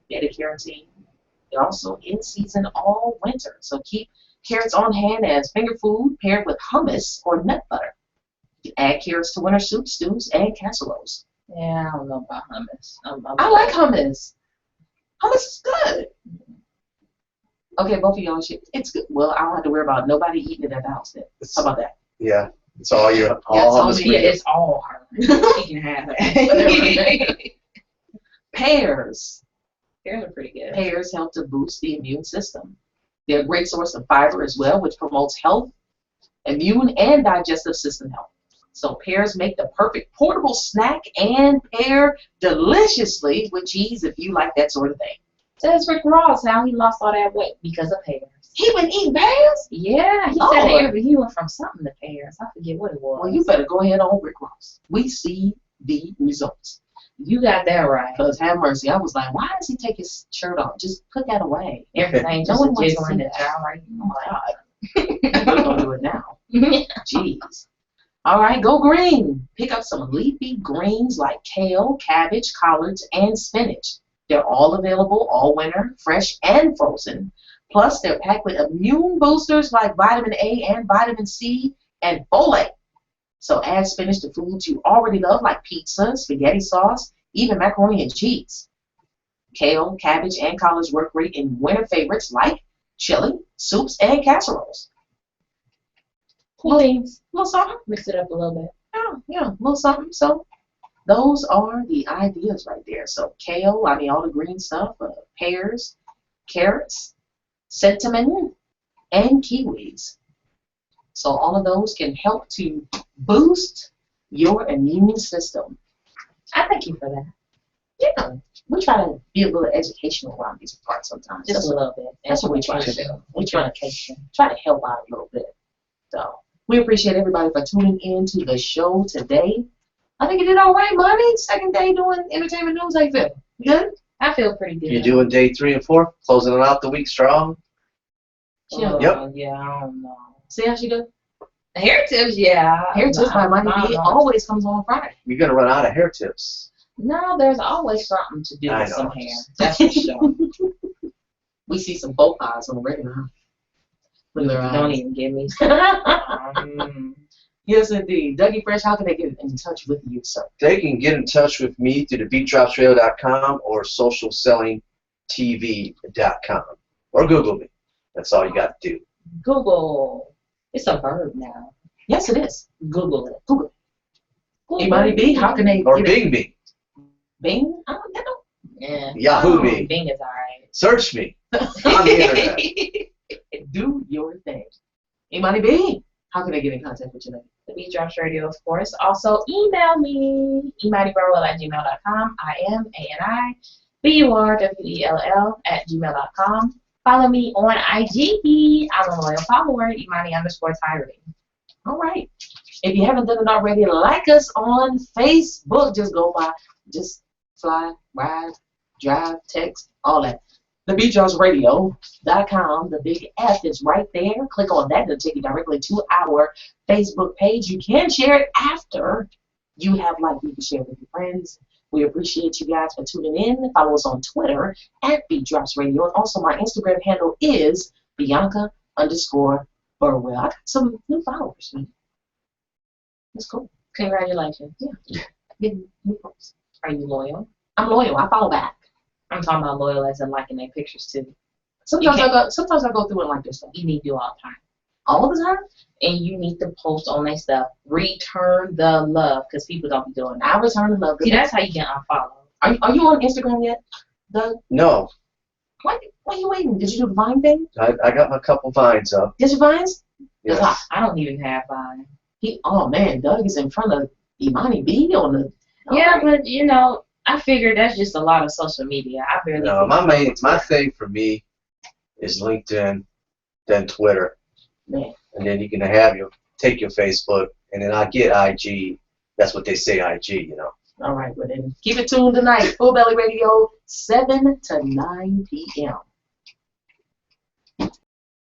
beta-carotene, They're also in season all winter. So keep carrots on hand as finger food paired with hummus or nut butter. You add carrots to winter soups, stews, and casseroles. Yeah, I don't know about hummus. I like hummus. Hummus is good. Okay, both of y'all should. It's good. Well, I don't have to worry about nobody eating it at the house then. How about that? Yeah, it's all your That's all all hummus me. for you. It's all her. She can have it. Pears. Pears are pretty good. Pears help to boost the immune system. They're a great source of fiber as well, which promotes health, immune, and digestive system health. So pears make the perfect portable snack and pair deliciously with cheese if you like that sort of thing. Says Rick Ross how he lost all that weight because of pears. He been eating pears? Yeah, he said he went from something to pears. I forget what it was. Well, you better go ahead on Rick Ross. We see the results. You got that right. Because have mercy, I was like, why does he take his shirt off? Just put that away. Everything No just one a wants to jiggle see in the that. jar right Oh my God. We're gonna do it now. Jeez. All right, go green. Pick up some leafy greens like kale, cabbage, collards, and spinach. They're all available all winter, fresh and frozen. Plus, they're packed with immune boosters like vitamin A and vitamin C and folate. So add spinach to foods you already love like pizza, spaghetti sauce, even macaroni and cheese. Kale, cabbage, and collards work great in winter favorites like chili, soups, and casseroles. Beans. A little something? Mix it up a little bit. Yeah, a little something. So those are the ideas right there. So kale, all the green stuff, pears, carrots, cinnamon, and kiwis. So all of those can help to boost your immune system. I thank you for that. Yeah, we try to be a little educational around these parts sometimes. Just a little bit. That's what we try to do. We try to Education. help out a little bit. So we appreciate everybody for tuning in to the show today. I think you did all right, Money. Second day doing entertainment news. How you feel? You good? I feel pretty good. You're doing day 3 and 4, closing it out the week strong. Yep. Yeah, I don't know. See how she do? Hair tips, yeah. Hair tips by Money B always comes on Friday. You're gonna run out of hair tips. No, there's always something to do I with know. some hair. That's for sure. We see some folk eyes on the regular. Look at their eyes. Don't even give me. Yes, indeed. Dougie Fresh, how can they get in touch with you, sir? They can get in touch with me through TheBeatDropsRadio.com or SocialSellingTV.com or Google me. That's all you got to do. Google. It's a verb now. Yes, it is. Google it. Google it. Google Anybody B, how can they Or get Bing me. Bing? I don't know. Yeah. Yahoo me. Bing is alright. Search me on the internet. Do your thing. Anybody B, how can they get in contact with you? Lady? The Beat Drops Radio, of course. Also, email me, emightyburwell@gmail.com. IMANIBURWELL@gmail.com. Follow me on IG. I'm a loyal follower, Imani_Tyree. All right. If you haven't done it already, like us on Facebook. Just go by, just fly, ride, drive, text, all that. TheBeatDropsRadio.com. The big F is right there. Click on that. It'll take you directly to our Facebook page. You can share it after you have liked. You can share it with your friends. We appreciate you guys for tuning in. Follow us on Twitter @BeatDropsRadio. And also my Instagram handle is Bianca_Burwell. I got some new followers. That's cool. Congratulations. Yeah. Getting new folks. Are you loyal? I'm loyal. I follow back. I'm talking about loyal as in liking their pictures too. Sometimes I go through and like their stuff. You need to do all the time. All the time? And you need to post on their stuff. Return the love, because people don't be doing that. I return the love. See, that's how you get unfollowed. Are you on Instagram yet, Doug? No, Why are you waiting? Did you do the Vine thing? I got my couple vines up. Did you Vines? Yes. I don't even have Vine. Oh man, Doug is in front of Imani B on the. Yeah, but I figure that's just a lot of social media. I barely. No, my thing for me is LinkedIn, then Twitter, Man. and then you can take your Facebook, and then I get IG. That's what they say, IG. All right, well then keep it tuned tonight. Full Belly Radio, 7 to 9 p.m.